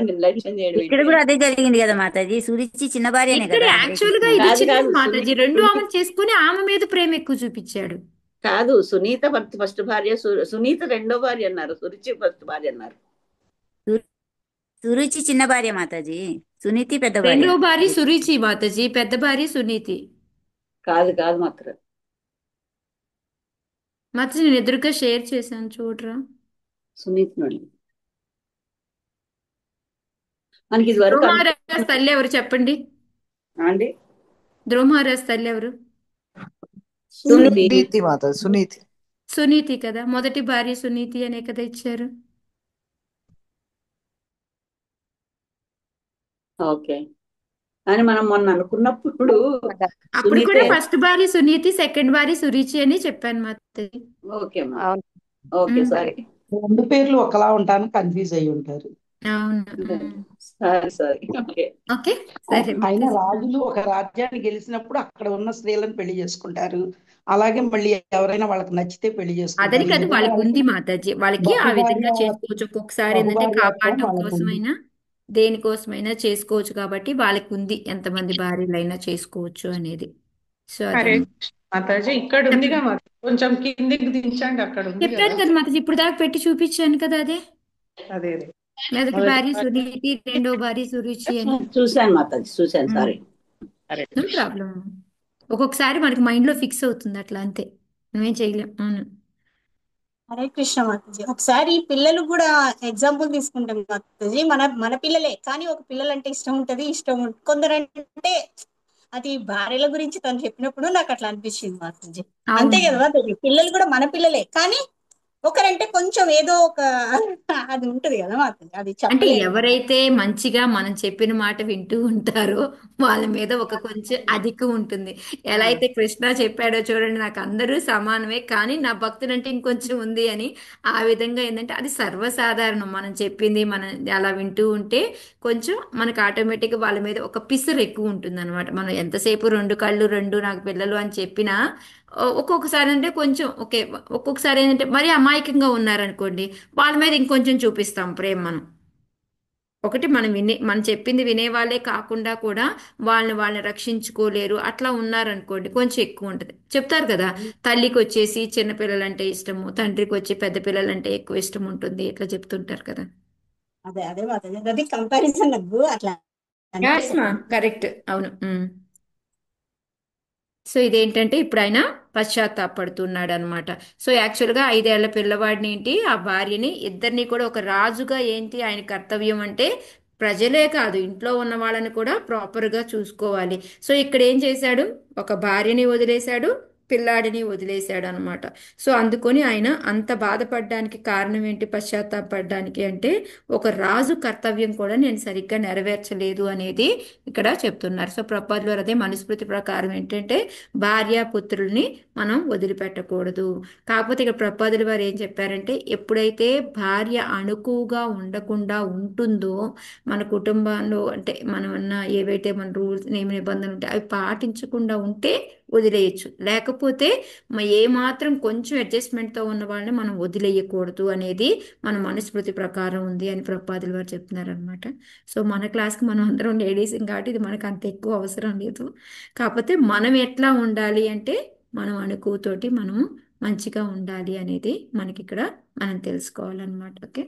Speaker 6: నిర్లక్ష్యం చేయడం.
Speaker 2: ఇక్కడ కూడా అదే జరిగింది కదా మాతాజీ. సురుచి చిన్న భార్యనే కదా.
Speaker 1: యాక్చువల్ గా ఇది చిన్నది మాతాజీ, రెండు ఆమె చేసుకుని ఆమె మీద ప్రేమ ఎక్కువ చూపించాడు.
Speaker 6: కాదు, సునీత ఫస్ట్ భార్య, సునీత రెండో భార్య అన్నారు, సురుచి ఫస్ట్ భార్య అన్నారు.
Speaker 2: సురుచి చిన్న భార్య మాతాజీ, సునీతి పెద్ద భార్య.
Speaker 1: రెండో భార్య సురుచి మాతాజీ, పెద్ద భార్య సునీతి.
Speaker 6: కాదు మాత్రం
Speaker 1: మాతాజీ నేను ఎదురుగా షేర్ చేశాను చూడరా.
Speaker 6: సునీతి మనకి ఇది వరకు
Speaker 1: ధ్రువమహారాజ్ తల్లి ఎవరు చెప్పండి
Speaker 6: అండి?
Speaker 1: ధ్రువమహారాజ్ తల్లి ఎవరు?
Speaker 5: సునీతి మాత, సునీతి.
Speaker 1: సునీతి కదా, మొదటి భార్య సునీతి అనే కదా ఇచ్చారు.
Speaker 6: ఓకే. కానీ మనం మొన్న అనుకున్నప్పుడు
Speaker 1: అప్పుడు కూడా
Speaker 6: సునీతే.
Speaker 1: ఫస్ట్ భార్య సునీతి, సెకండ్ భార్య సురుచి అని చెప్పాను మాతాజీ.
Speaker 6: ఓకే అమ్మా.
Speaker 2: అవును.
Speaker 6: ఓకే,
Speaker 1: ఉమ్,
Speaker 6: సారీ.
Speaker 5: రెండు పేర్లు ఒకలా ఉంటాను కన్ఫ్యూజ్ అయి ఉంటారు.
Speaker 1: అవును.
Speaker 6: Sorry sorry. ఓకే.
Speaker 1: ఓకే సరే
Speaker 5: అయినా
Speaker 1: మాతాజీ.
Speaker 5: రాజులు ఒక రాజ్యాన్ని గెలిచినప్పుడు అక్కడ ఉన్న స్త్రీలను పెళ్లి చేసుకుంటారు. అలాగే మళ్ళీ ఎవరైనా వాళ్ళకి నచ్చితే పెళ్లి
Speaker 1: అదని
Speaker 5: చేసుకుంటారు. ఈ
Speaker 1: కాదు,
Speaker 5: విధంగా
Speaker 1: వాళ్ళకి
Speaker 5: వాళ్ళకి
Speaker 1: ఉంది మాతాజీ, వాళ్ళకి ఆ విధంగా
Speaker 5: బహుభార్య
Speaker 1: చేసుకోవచ్చు. ఒక్కొక్కసారి ఏంటంటే
Speaker 5: బహుభార్యాత్వం
Speaker 1: కాపాడడం
Speaker 5: వాళ్ళకు ఉంది.
Speaker 1: కోసమైనా దేనికోసమైనా చేసుకోవచ్చు, కాబట్టి వాళ్ళకి ఉంది ఎంతమంది భార్యలైనా చేసుకోవచ్చు అనేది. సో
Speaker 10: హరే
Speaker 1: అదన్నమాట.
Speaker 10: కృష్ణ మాతాజీ, ఇక్కడ ఉందిగా
Speaker 1: చెప్పండి.
Speaker 10: మాత, కొంచెం కిందికి దించండి, అక్కడ ఉంది కదా.
Speaker 1: చెప్పాను కదా మాతాజీ, ఇప్పుడు దాకా పెట్టి చూపించాను కదా అదే.
Speaker 10: అదే
Speaker 1: మొదటి
Speaker 10: మొదటి
Speaker 1: భార్య
Speaker 10: భార్య.
Speaker 1: సునీతి, రెండో భార్య సురుచి అని.
Speaker 6: చూశాను మాతాజీ, చూశాను. Sorry.
Speaker 10: Hare
Speaker 1: no
Speaker 10: Krishna.
Speaker 1: Problem. ఒక్కొక్కసారి మనకి మైండ్ లో ఫిక్స్ అవుతుంది అట్లా, అంతే. నువ్వేం చేయలేం. అవును.
Speaker 12: హరే కృష్ణ మాతాజీ. ఒకసారి పిల్లలు కూడా ఎగ్జాంపుల్ తీసుకుంటాం మాతాజీ. మన మన పిల్లలే, కానీ ఒక పిల్లలంటే ఇష్టం ఉంటది, ఇష్టం కొందరంటే అది భార్యల గురించి తను చెప్పినప్పుడు నాకు అట్లా అనిపించింది మాతాజీ. అంతే
Speaker 1: అవును.
Speaker 12: కదా మాతాజీ, పిల్లలు కూడా మన పిల్లలే, కానీ ఒకరంటే కొంచెం ఏదో ఒక అది ఉంటది కదా మాతాజీ, అది
Speaker 1: అంటే
Speaker 12: చెప్పలేము కదా.
Speaker 1: ఎవరైతే మంచిగా మనం చెప్పిన మాట వింటూ ఉంటారో వాళ్ళ మీద ఒక కొంచెం అధికం ఉంటుంది. ఎలా
Speaker 12: ఆ,
Speaker 1: అయితే కృష్ణ చెప్పాడో చూడండి, నాకు అందరూ సమానమే కానీ నా భక్తుడంటే ఇంకొంచెం ఉంది అని. ఆ విధంగా ఏంటంటే అది సర్వసాధారణం. మనం చెప్పింది మనం అలా వింటూ ఉంటే కొంచెం మనకు ఆటోమేటిక్గా వాళ్ళ మీద ఒక పిసరు ఎక్కువ ఉంటుంది అనమాట. మనం ఎంతసేపు రెండు కళ్ళు రెండు నాకు పిల్లలు అని చెప్పినా ఒక్కొక్కసారి అంటే కొంచెం ఓకే, ఒక్కొక్కసారి ఏంటంటే మరీ అమాయకంగా ఉన్నారనుకోండి, వాళ్ళ మీద ఇంకొంచెం చూపిస్తాం ప్రేమ మనం. ఒకటి మనం చెప్పింది వినేవాళ్ళే కాకుండా కూడా వాళ్ళని రక్షించుకోలేరు అట్లా ఉన్నారనుకోండి, కొంచెం ఎక్కువ ఉంటుంది. చెప్తారు కదా, తల్లికి వచ్చేసి చిన్న పిల్లలంటే ఇష్టము, తండ్రికి వచ్చి పెద్ద పిల్లలంటే ఎక్కువ ఇష్టం ఉంటుంది, ఇట్లా చెప్తుంటారు కదా.
Speaker 12: అదే అదే మాతాజీ, అది కంపారిజన్ నాకు అట్లా అనిపిస్తుంది.
Speaker 1: కరెక్ట్. అవును. సో ఇదేంటంటే ఇప్పుడు ఆయన పశ్చాత్తాపడుతున్నాడు అనమాట. సో యాక్చువల్గా 5 ఏళ్ల పిల్లవాడిని ఏంటి, ఆ భార్యని ఇద్దరిని కూడా ఒక రాజుగా ఏంటి ఆయన కర్తవ్యం అంటే ప్రజలే కాదు ఇంట్లో ఉన్న వాళ్ళని కూడా ప్రాపర్గా చూసుకోవాలి. సో ఇక్కడ ఏం చేశాడు, ఒక భార్యని వదిలేశాడు, పిల్లాడిని వదిలేశాడు అనమాట. సో అందుకొని ఆయన అంత బాధపడడానికి కారణం ఏంటి, పశ్చాత్తాపడడానికి అంటే ఒక రాజు కర్తవ్యం కూడా నేను సరిగ్గా నెరవేర్చలేదు అనేది ఇక్కడ చెప్తున్నారు. సో ప్రభుపాదుల వారు అదే మనుస్మృతి ప్రకారం ఏంటంటే భార్యాపుత్రుల్ని మనం వదిలిపెట్టకూడదు. కాకపోతే ఇక్కడ ప్రభుపాదుల వారు ఏం చెప్పారంటే ఎప్పుడైతే భార్య అణుకువగా ఉండకుండా ఉంటుందో మన కుటుంబంలో, అంటే మనం ఉన్న ఏవైతే మన రూల్స్ నియమ నిబంధనలు ఉంటాయి అవి పాటించకుండా ఉంటే వదిలేయచ్చు, లేకపోతే ఏ మాత్రం కొంచెం అడ్జస్ట్మెంట్తో ఉన్న వాళ్ళని మనం వదిలేయకూడదు అనేది మన మనుస్మృతి ప్రకారం ఉంది అని ప్రభుపాదుల వారు చెప్తున్నారు అనమాట. సో మన క్లాస్కి మనం అందరం లేడీస్ కాబట్టి ఇది మనకు అంత ఎక్కువ అవసరం లేదు. కాకపోతే మనం ఎట్లా ఉండాలి అంటే మనం అణుకువతోటి మనము మంచిగా ఉండాలి అనేది మనకి ఇక్కడ మనం తెలుసుకోవాలన్నమాట. ఓకే.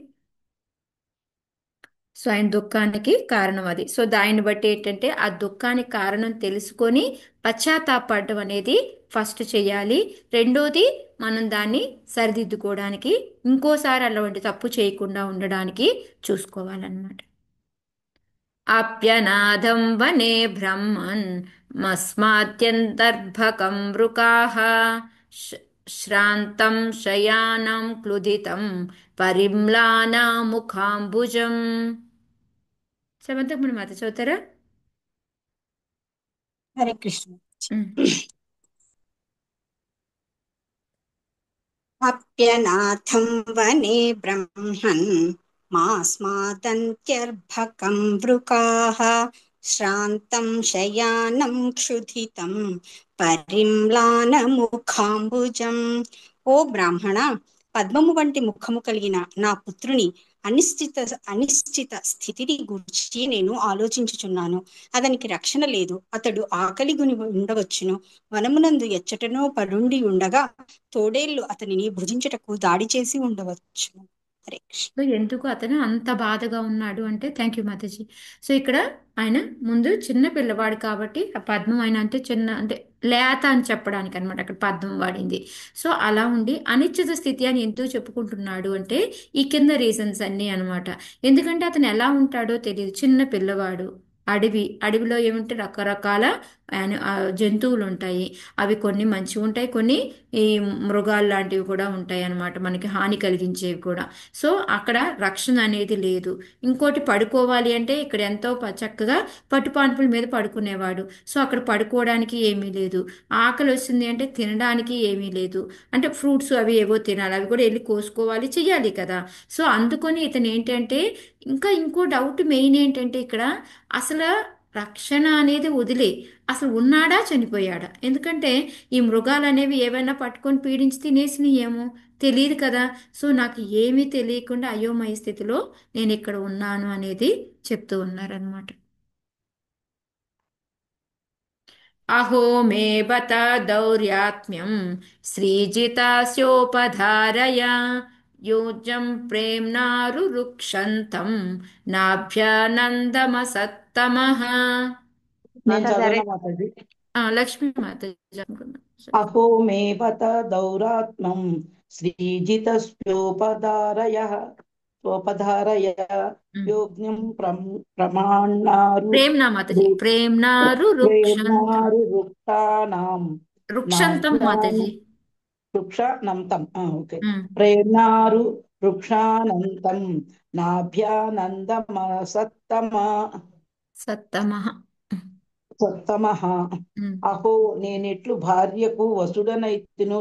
Speaker 1: సో ఆయన దుఃఖానికి కారణం అది. సో దాన్ని బట్టి ఏంటంటే ఆ దుఃఖానికి కారణం తెలుసుకొని పశ్చాత్తాపడడం అనేది ఫస్ట్ చేయాలి. రెండోది మనం దాన్ని సరిదిద్దుకోవడానికి, ఇంకోసారి అలాంటి తప్పు చేయకుండా ఉండడానికి చూసుకోవాలన్నమాట. ఆప్యనాదం వనే బ్రహ్మన్ మస్మాద్యంతర్భకం వృకాః శ్రాంతం శయానం క్లుదితం పరిమ్లానాముఖాంబుజం. సెవెంత్ మాత చదువుతారా?
Speaker 12: హరే కృష్ణ. అప్యనాథం వనే బ్రహ్మన్ మాస్మాదంత్యర్భకం వృకాః శ్రాంతం శయానం క్షుధితం పరిమ్లానముఖాంబుజం. ఓ బ్రాహ్మణ, పద్మము వంటి ముఖము కలిగిన నా పుత్రుని అనిశ్చిత స్థితిని గురించి నేను ఆలోచించుచున్నాను. అతనికి రక్షణ లేదు, అతడు ఆకలి గుని ఉండవచ్చును, వనమునందు ఎచ్చటనో పడుండి ఉండగా తోడేళ్లు అతనిని భుజించుటకు దాడి చేసి ఉండవచ్చును. హరే కృష్ణ.
Speaker 1: సో ఎందుకు అతను అంత బాధగా ఉన్నాడు అంటే, థ్యాంక్ యూ మాతాజీ. సో ఇక్కడ ఆయన ముందు చిన్న పిల్లవాడు కాబట్టి ఆ పద్మం ఆయన అంటే చిన్న అంటే లేత అని చెప్పడానికి అనమాట అక్కడ పద్మం వాడింది. సో అలా ఉండి అనిశ్చిత స్థితి అని ఎందుకు చెప్పుకుంటున్నాడు అంటే ఈ కింద రీజన్స్ అన్నీ అనమాట. ఎందుకంటే అతను ఎలా ఉంటాడో తెలియదు, చిన్న పిల్లవాడు, అడవిలో ఏమంటే రకరకాల జంతువులు ఉంటాయి. అవి కొన్ని మంచివి ఉంటాయి, కొన్ని ఈ మృగాలు లాంటివి కూడా ఉంటాయి అన్నమాట, మనకి హాని కలిగించేవి కూడా. సో అక్కడ రక్షణ అనేది లేదు. ఇంకోటి పడుకోవాలి అంటే ఇక్కడ ఎంతో చక్కగా పట్టుపాన్పుల మీద పడుకునేవాడు. సో అక్కడ పడుకోవడానికి ఏమీ లేదు. ఆకలి వస్తుంది అంటే తినడానికి ఏమీ లేదు. అంటే ఫ్రూట్స్ అవి ఏవో తినాలి, అవి కూడా వెళ్ళి కోసుకోవాలి, చెయ్యాలి కదా. సో అందుకని ఇతను ఏంటంటే, ఇంకా ఇంకో డౌట్ మెయిన్ ఏంటంటే ఇక్కడ అసలు రక్షణ అనేది వదిలే, అసలు ఉన్నాడా చనిపోయాడా? ఎందుకంటే ఈ మృగాలు అనేవి ఏవైనా పట్టుకొని పీడించి తినేసినాయి ఏమో తెలియదు కదా. సో నాకు ఏమీ తెలియకుండా అయోమయ స్థితిలో నేను ఇక్కడ ఉన్నాను అనేది చెప్తూ ఉన్నారనమాట. అహో మే బత దౌర్యాత్మ్యం శ్రీజితాస్యోపధారయ యోజం ప్రేమ్నారు రుక్షంతం నాభ్యానందమసత్తమః.
Speaker 5: నేను చదవనా మాతాజీ?
Speaker 1: లక్ష్మీ మాత
Speaker 5: అహో మే బత దౌరాత్మం శ్రీజితస్యోపధారయ యోజ్ఞం ప్రమాణారు
Speaker 1: ప్రేమ్నా మాతాజీ, ప్రేమ్నారు రుక్షంతం
Speaker 5: వృక్షాణం
Speaker 1: రుక్షంతం మాతాజీ.
Speaker 5: వృక్షానంతం ఓకే. ప్రేమ్నారు వృక్షానంతం
Speaker 1: సత్తమః.
Speaker 5: అహో నేనెట్లు భార్యకు వసుడనైతినో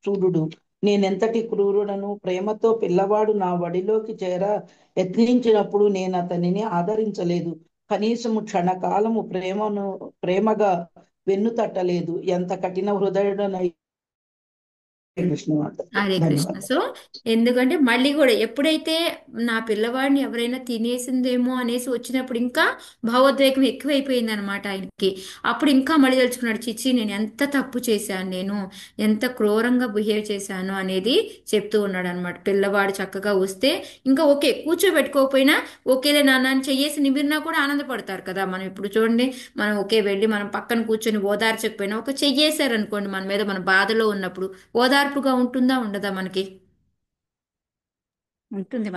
Speaker 5: చూడుడు. నేనెంతటి క్రూరుడను. ప్రేమతో పిల్లవాడు నా వడిలోకి చేర యత్నించినప్పుడు నేను అతనిని ఆదరించలేదు. కనీసము క్షణకాలము ప్రేమగా వెన్ను తట్టలేదు. ఎంత కఠిన హృదయుడనై.
Speaker 1: హరే కృష్ణ. సో ఎందుకంటే మళ్ళీ కూడా ఎప్పుడైతే నా పిల్లవాడిని ఎవరైనా తినేసిందేమో అనేసి వచ్చినప్పుడు ఇంకా భావోద్వేగం ఎక్కువైపోయింది అనమాట ఆయనకి. అప్పుడు ఇంకా మళ్ళీ తెలుసుకున్నాడు, చిచ్చి నేను ఎంత తప్పు చేశాను, నేను ఎంత క్రూరంగా బిహేవ్ చేశాను అనేది చెప్తూ ఉన్నాడు అనమాట. పిల్లవాడు చక్కగా వస్తే ఇంకా ఓకే, కూర్చోబెట్టుకోకపోయినా ఓకేలే నాన్న అని చెయ్యేసి నిమిరినా కూడా ఆనందపడతారు కదా. మనం ఇప్పుడు చూడండి, మనం ఓకే వెళ్ళి మనం పక్కన కూర్చొని ఓదార్చకపోయినా ఒక చెయ్యేశారనుకోండి మన మీద, మన బాధలో ఉన్నప్పుడు ఓదార్పుగా ఉంటుందా ఉండదా మనకి?
Speaker 2: ఉంటుంది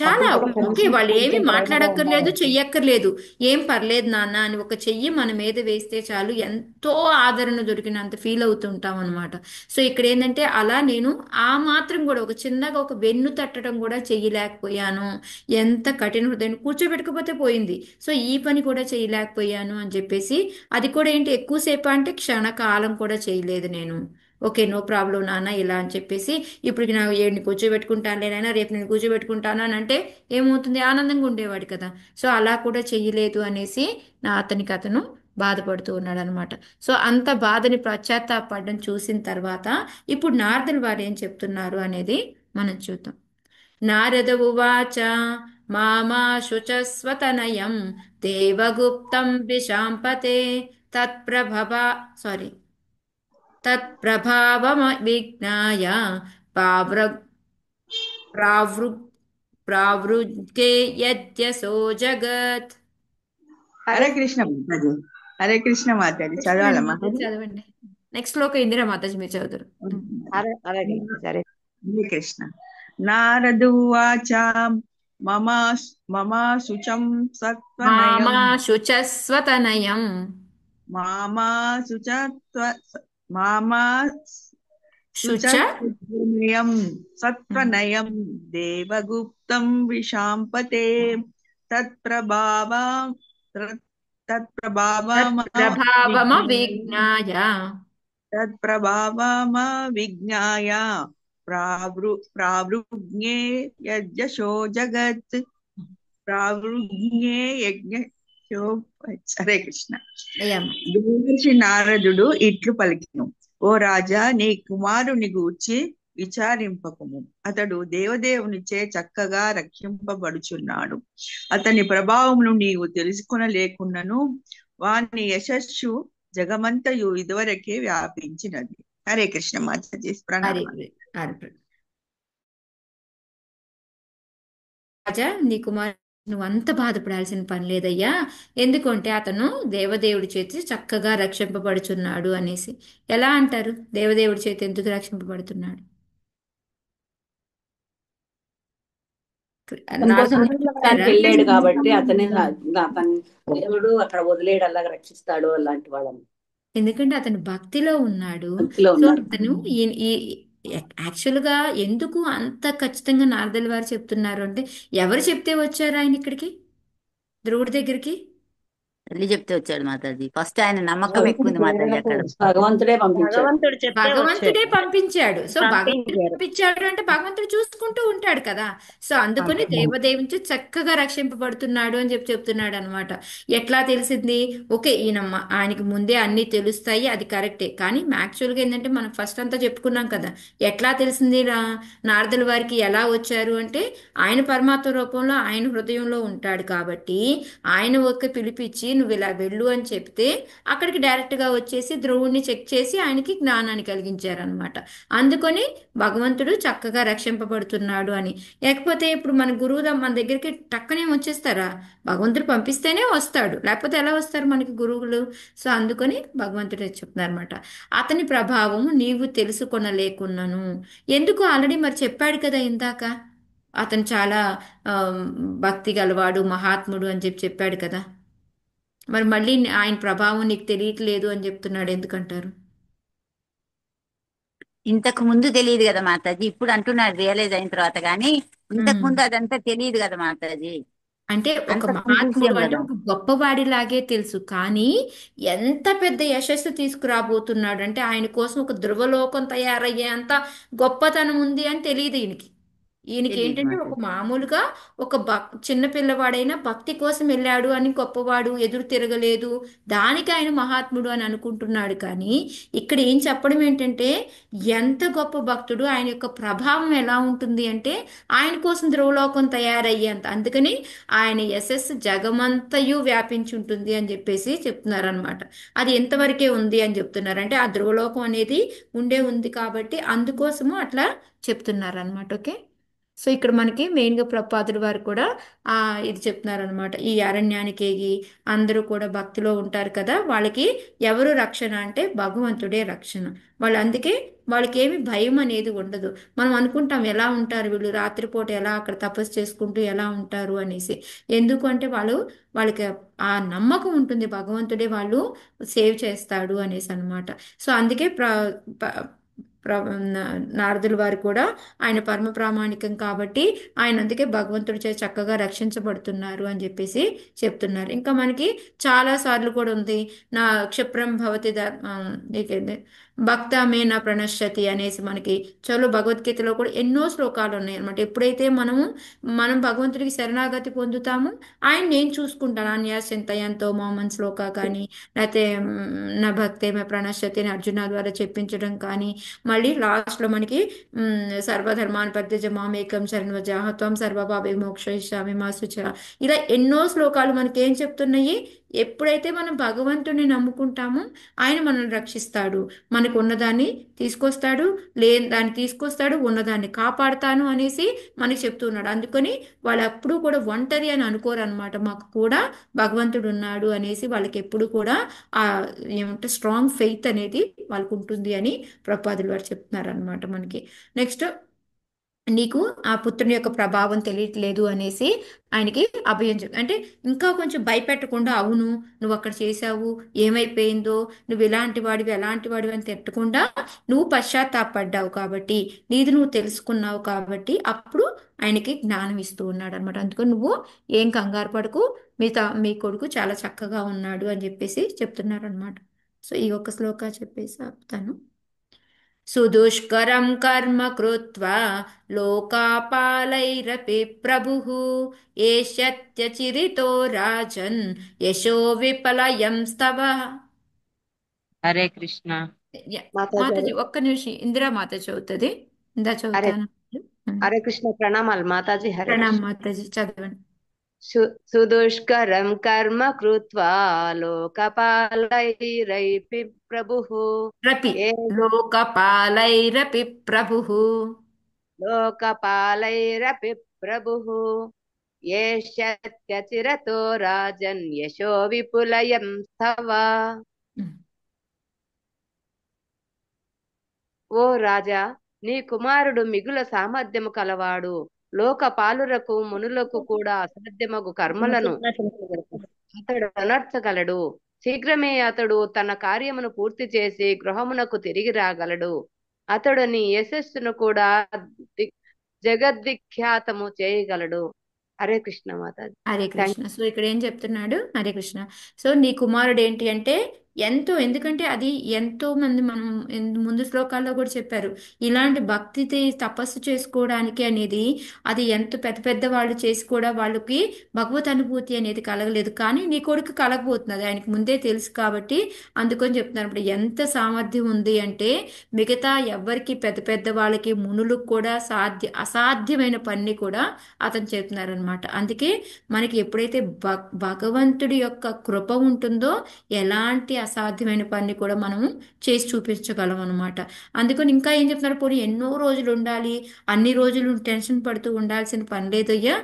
Speaker 1: చాలా ఓకే. వాళ్ళు ఏమి మాట్లాడక్కర్లేదు, చెయ్యక్కర్లేదు, ఏం పర్లేదు నాన్న అని ఒక చెయ్యి మన మీద వేస్తే చాలు ఎంతో ఆదరణ దొరికినంత ఫీల్ అవుతుంటాం అనమాట. సో ఇక్కడ ఏంటంటే అలా నేను ఆ మాత్రం కూడా ఒక చిన్నగా ఒక వెన్ను తట్టడం కూడా చెయ్యలేకపోయాను. ఎంత కఠిన హృదయం, కూర్చోబెట్టుకపోతే పోయింది, సో ఈ పని కూడా చేయలేకపోయాను అని చెప్పేసి. అది కూడా ఏంటి ఎక్కువసేపు అంటే క్షణకాలం కూడా చేయలేదు నేను. ఓకే నో ప్రాబ్లం నాన్న ఇలా అని చెప్పేసి ఇప్పుడు నా ఏడిని కూర్చోబెట్టుకుంటానులేనైనా రేపు నేను కూర్చోబెట్టుకుంటాను అని అంటే ఏమవుతుంది, ఆనందంగా ఉండేవాడు కదా. సో అలా కూడా చెయ్యలేదు అనేసి అతనికి అతను బాధపడుతూ ఉన్నాడు అనమాట. సో అంత బాధని పశ్చాత్తాపడడం చూసిన తర్వాత ఇప్పుడు నారదులు వారు ఏం చెప్తున్నారు అనేది మనం చూద్దాం. నారద ఉవాచ మామా శుచస్వతనయం దేవగుప్తం విశాంపతే తత్ప్రభావమవిజ్ఞాయ ప్రావృగే యద్యసో జగత్.
Speaker 7: హరే కృష్ణ మాతాజీ. హరే కృష్ణ మాతాజీ. చదవాలా మాతాజీ?
Speaker 1: చదవండి. నెక్స్ట్ లోక ఇందిరా మాతాజీ మీరు చదువుతారు.
Speaker 7: హరే కృష్ణ. నారదువాచ మమా శుచం సత్వనయం
Speaker 1: శుచస్వతనయం
Speaker 7: శుచనయం సత్వనయం దేవగుప్తం విశాంపతే తత్ప్రభావమవిజ్ఞాయ ప్రావృజ్ఞే యజ్ఞశో జగత్. హరే కృష్ణ. దేవర్షి నారదుడు ఇట్లు పలికిను, ఓ రాజా, నీ కుమారుని గూర్చి విచారింపకము. అతడు దేవదేవునిచే చక్కగా రక్షింపబడుచున్నాడు. అతని ప్రభావమును నీవు తెలుసుకొనలేకున్నను వాని యశస్సు జగమంతయు ఇదివరకే వ్యాపించినది. హరే కృష్ణ మాతాజీ.
Speaker 1: రాజా నీ కుమారు నువ్వు అంత బాధపడాల్సిన పని లేదయ్యా, ఎందుకంటే అతను దేవదేవుడి చేతి చక్కగా రక్షింపబడుచున్నాడు అనేసి. ఎలా అంటారు దేవదేవుడి చేతి ఎందుకు రక్షింపబడుతున్నాడు?
Speaker 6: తన కోసం
Speaker 1: నారదుడు
Speaker 6: రక్షించడానికి
Speaker 1: చెప్తారా
Speaker 6: వెళ్ళాడు కాబట్టి అతనే అతని దేవుడు అక్కడ వదిలేడు అలాగా రక్షిస్తాడు అలాంటి వాళ్ళని
Speaker 1: ఎందుకంటే అతను భక్తిలో ఉన్నాడు.
Speaker 6: భక్తిలో
Speaker 1: సో
Speaker 6: ఉన్నాడు.
Speaker 1: అతను ఈ యాక్చువల్గా ఎందుకు అంత ఖచ్చితంగా నారదుల వారు చెప్తున్నారు అంటే, ఎవరు చెప్తే వచ్చారు ఆయన ఇక్కడికి ధ్రువుడి దగ్గరికి?
Speaker 2: తల్లి చెప్తే వచ్చాడు మాతాజీ. ఫస్ట్ ఆయన నమ్మకం ఎక్కువ ఉంది మాతాజీ అక్కడ.
Speaker 6: భగవంతుడే పంపించాడు.
Speaker 3: భగవంతుడు చెప్తే
Speaker 1: భగవంతుడే
Speaker 3: వచ్చాడు.
Speaker 1: పంపించాడు. సో భగవంతుడు
Speaker 3: పంపించారు.
Speaker 1: పంపించాడు అంటే భగవంతుడు చూసుకుంటూ ఉంటాడు కదా. సో అందుకని దేవదేవి నుంచి చక్కగా రక్షింపబడుతున్నాడు అని చెప్పి చెప్తున్నాడు అనమాట. ఎట్లా తెలిసింది? ఓకే, ఈయనమ్మ ఆయనకి ముందే అన్ని తెలుస్తాయి, అది కరెక్టే. కానీ యాక్చువల్గా ఏంటంటే మనం ఫస్ట్ అంతా చెప్పుకున్నాం కదా, ఎట్లా తెలిసింది నారదుల వారికి ఎలా వచ్చారు అంటే, ఆయన పరమాత్మ రూపంలో ఆయన హృదయంలో ఉంటాడు కాబట్టి ఆయన ఒక్క పిలిపించి నువ్వు ఇలా వెళ్ళు అని చెప్తే అక్కడికి డైరెక్ట్గా వచ్చేసి ధ్రువుణ్ణి చెక్ చేసి ఆయనకి జ్ఞానాన్ని కలిగించారనమాట. అందుకని భగవంతుడు చక్కగా రక్షింపబడుతున్నాడు అని. లేకపోతే ఇప్పుడు మన గురువు మన దగ్గరికి టక్కనే వచ్చేస్తారా? భగవంతుడు పంపిస్తేనే వస్తాడు, లేకపోతే ఎలా వస్తారు మనకి గురువులు? సో అందుకని భగవంతుడు చెప్తున్నారు అనమాట, అతని ప్రభావం నీవు తెలుసుకొనలేకున్నాను. ఎందుకు? ఆల్రెడీ మరి చెప్పాడు కదా ఇందాక, అతను చాలా భక్తి గలవాడు, మహాత్ముడు అని చెప్పి చెప్పాడు కదా. మరి మళ్ళీ ఆయన ప్రభావం నీకు తెలియట్లేదు అని చెప్తున్నాడు ఎందుకంటారు?
Speaker 2: ఇంతకు ముందు తెలియదు కదా మాతాజీ, ఇప్పుడు అంటున్నాడు రియలైజ్ అయిన తర్వాత. కానీ ఇంతకు ముందు అదంతా తెలియదు కదా మాతాజీ.
Speaker 1: అంటే ఒక
Speaker 2: అంత
Speaker 1: మహాత్ముడు
Speaker 2: confusion
Speaker 1: అంటే
Speaker 2: కదా.
Speaker 1: ఒక గొప్పవాడిలాగే తెలుసు, కానీ ఎంత పెద్ద యశస్సు తీసుకురాబోతున్నాడు అంటే ఆయన కోసం ఒక ధ్రువలోకం తయారయ్యేంత గొప్పతనం ఉంది అని తెలియదు ఈయనకి. ఈయనకి
Speaker 2: తెలియదు
Speaker 1: ఏంటంటే ఒక
Speaker 2: మాతాజీ.
Speaker 1: మామూలుగా ఒక చిన్న పిల్లవాడైనా భక్తి కోసం వెళ్ళాడు అని గొప్పవాడు, ఎదురు తిరగలేదు, దానికి ఆయన మహాత్ముడు అని అనుకుంటున్నాడు. కానీ ఇక్కడ ఏం చెప్పడం ఏంటంటే, ఎంత గొప్ప భక్తుడు, ఆయన యొక్క ప్రభావం ఎలా ఉంటుంది అంటే ఆయన కోసం ధ్రువలోకం తయారయ్యేంత. అందుకని ఆయన యశస్సు జగమంతయు వ్యాపించి ఉంటుంది అని చెప్పేసి చెప్తున్నారు అనమాట. అది ఎంతవరకే ఉంది అని చెప్తున్నారు అంటే ఆ ధ్రువలోకం అనేది ఉంది కాబట్టి అందుకోసము అట్లా చెప్తున్నారు అనమాట. ఓకే, సో ఇక్కడ మనకి మెయిన్గా ప్రభుపాదుల వారు కూడా ఇది చెప్తున్నారనమాట. ఈ అరణ్యానికి అందరూ కూడా భక్తిలో ఉంటారు కదా, వాళ్ళకి ఎవరు రక్షణ అంటే భగవంతుడే రక్షణ. వాళ్ళు అందుకే వాళ్ళకి ఏమి భయం అనేది ఉండదు. మనం అనుకుంటాం ఎలా ఉంటారు వీళ్ళు రాత్రిపూట, ఎలా అక్కడ తపస్సు చేసుకుంటూ ఎలా ఉంటారు అనేసి. ఎందుకు అంటే వాళ్ళకి ఆ నమ్మకం ఉంటుంది, భగవంతుడే వాళ్ళు సేవ్ చేస్తాడు అనేసి అనమాట. సో అందుకే నారదుల వారు కూడా ఆయన పరమ ప్రామాణికం కాబట్టి ఆయన అందుకే భగవంతుడి చే చక్కగా రక్షించబడుతున్నారు అని చెప్పేసి చెప్తున్నారు. ఇంకా మనకి చాలా సార్లు కూడా ఉంది, నా క్షిప్రం భవతి భక్త మే నా ప్రణశ్యతి అనేసి మనకి చలో భగవద్గీతలో కూడా ఎన్నో శ్లోకాలు ఉన్నాయి అనమాట. ఎప్పుడైతే మనం భగవంతుడికి శరణాగతి పొందుతామో ఆయన నేను చూసుకుంటాను అన్యాసింతయంతో మోమన్ శ్లోక కానీ, లేకపోతే నా భక్తే మే ప్రణశ్యతి అని అర్జున ద్వారా చెప్పించడం కానీ, మళ్ళీ లాస్ట్లో మనకి సర్వధర్మాన్ పరిత్యజ్య మామేకం శరణ్వజాహ త్వం సర్వపాపై మోక్షయిష్యామి మా శుచ, ఇలా ఎన్నో శ్లోకాలు మనకి ఏం చెప్తున్నాయి? ఎప్పుడైతే మనం భగవంతుడిని నమ్ముకుంటామో ఆయన మనల్ని రక్షిస్తాడు, మనకు ఉన్నదాన్ని తీసుకొస్తాడు, లేని దాన్ని తీసుకొస్తాడు, ఉన్నదాన్ని కాపాడుతాను అనేసి మనకి చెప్తున్నాడు. అందుకని వాళ్ళు ఎప్పుడూ కూడా ఒంటరి అని అనుకోరు అనమాట. మాకు కూడా భగవంతుడు ఉన్నాడు అనేసి వాళ్ళకి ఎప్పుడు కూడా ఆ ఏమంటే స్ట్రాంగ్ ఫెయిత్ అనేది వాళ్ళకు ఉంటుంది అని ప్రభుపాదులు వారు చెప్తున్నారు అనమాట మనకి. నెక్స్ట్, నీకు ఆ పుత్రుని యొక్క ప్రభావం తెలియట్లేదు అనేసి ఆయనకి అభయం అంటే ఇంకా కొంచెం భయపెట్టకుండా, అవును నువ్వు అక్కడ చేసావు, ఏమైపోయిందో, నువ్వు ఎలాంటి వాడివి అని తిట్టకుండా, నువ్వు పశ్చాత్తాపడ్డావు కాబట్టి, నీది నువ్వు తెలుసుకున్నావు కాబట్టి అప్పుడు ఆయనకి జ్ఞానం ఇస్తూ ఉన్నాడు అనమాట. అందుకని నువ్వు ఏం కంగారు పడకు, మీ కొడుకు చాలా చక్కగా ఉన్నాడు అని చెప్పేసి చెప్తున్నారు అనమాట. సో ఈ ఒక్క శ్లోక చెప్పేసి ఆపుతాను. సుదుష్కరం కర్మ కృత్వా లోకాపాలైరపి ప్రభుః ఏష్యత్యచిరితో రాజన్ యశో విపలయం స్తవ.
Speaker 13: హరే కృష్ణ.
Speaker 1: మాతాజీ ఒక్క నిమిషం, ఇందిరా మాత చదువుతుంది, ఇందా
Speaker 13: హరే
Speaker 1: చదువుతాను.
Speaker 13: హరే కృష్ణ. ప్రణామాలు మాతాజీ. హరే
Speaker 1: ప్రణామ్
Speaker 13: కృష్ణ.
Speaker 1: మాతాజీ, చదవండి.
Speaker 13: సుదుష్కరం కర్మ కృత్వా లోకపాలైరపి ప్రభుః
Speaker 1: లోకపాలైరపి ప్రభుః
Speaker 13: లోకపాలైరపి ప్రభుః ఏష్యత్యచిరతో రాజన్ యశో విపులయం స్తవ. ఓ రాజా, నీ కుమారుడు మిగుల సామర్థ్యము కలవాడు, లోకపాలురకు మునులకు కూడా అసాధ్యమగు కర్మలను అతడు అనర్చగలడు. శీఘ్రమే అతడు తన కార్యమును పూర్తి చేసి గృహమునకు తిరిగి రాగలడు. అతడు నీ యశస్సును కూడా జగద్విఖ్యాతము చేయగలడు. హరే కృష్ణ మాతాజీ.
Speaker 1: హరే కృష్ణ. సో ఇక్కడ ఏం చెప్తున్నాడు? హరే కృష్ణ. సో నీ కుమారుడు ఏంటి అంటే ఎందుకంటే అది ఎంతో మంది మనం ముందు శ్లోకాల్లో కూడా చెప్పారు, ఇలాంటి భక్తి తపస్సు చేసుకోవడానికి అనేది అది ఎంత పెద్ద పెద్ద వాళ్ళు చేసి కూడా వాళ్ళకి భగవత్ అనుభూతి అనేది కలగలేదు. కానీ నీ కొడుకు కలగబోతున్నది, ఆయనకి ముందే తెలుసు కాబట్టి అందుకని చెప్తున్నారు. ఇప్పుడు ఎంత సామర్థ్యం ఉంది అంటే మిగతా ఎవరికి పెద్ద పెద్ద వాళ్ళకి మునులకు కూడా అసాధ్యమైన పని కూడా అతను చేస్తున్నారనమాట. అందుకే మనకి ఎప్పుడైతే భగవంతుడి యొక్క కృప ఉంటుందో ఎలాంటి అసాధ్యమైన పని కూడా మనము చేసి చూపించగలం అనమాట. అందుకని ఇంకా ఏం చెప్తున్నారు, పోనీ ఎన్నో రోజులు ఉండాలి, అన్ని రోజులు టెన్షన్ పడుతూ ఉండాల్సిన పని లేదయ్యా,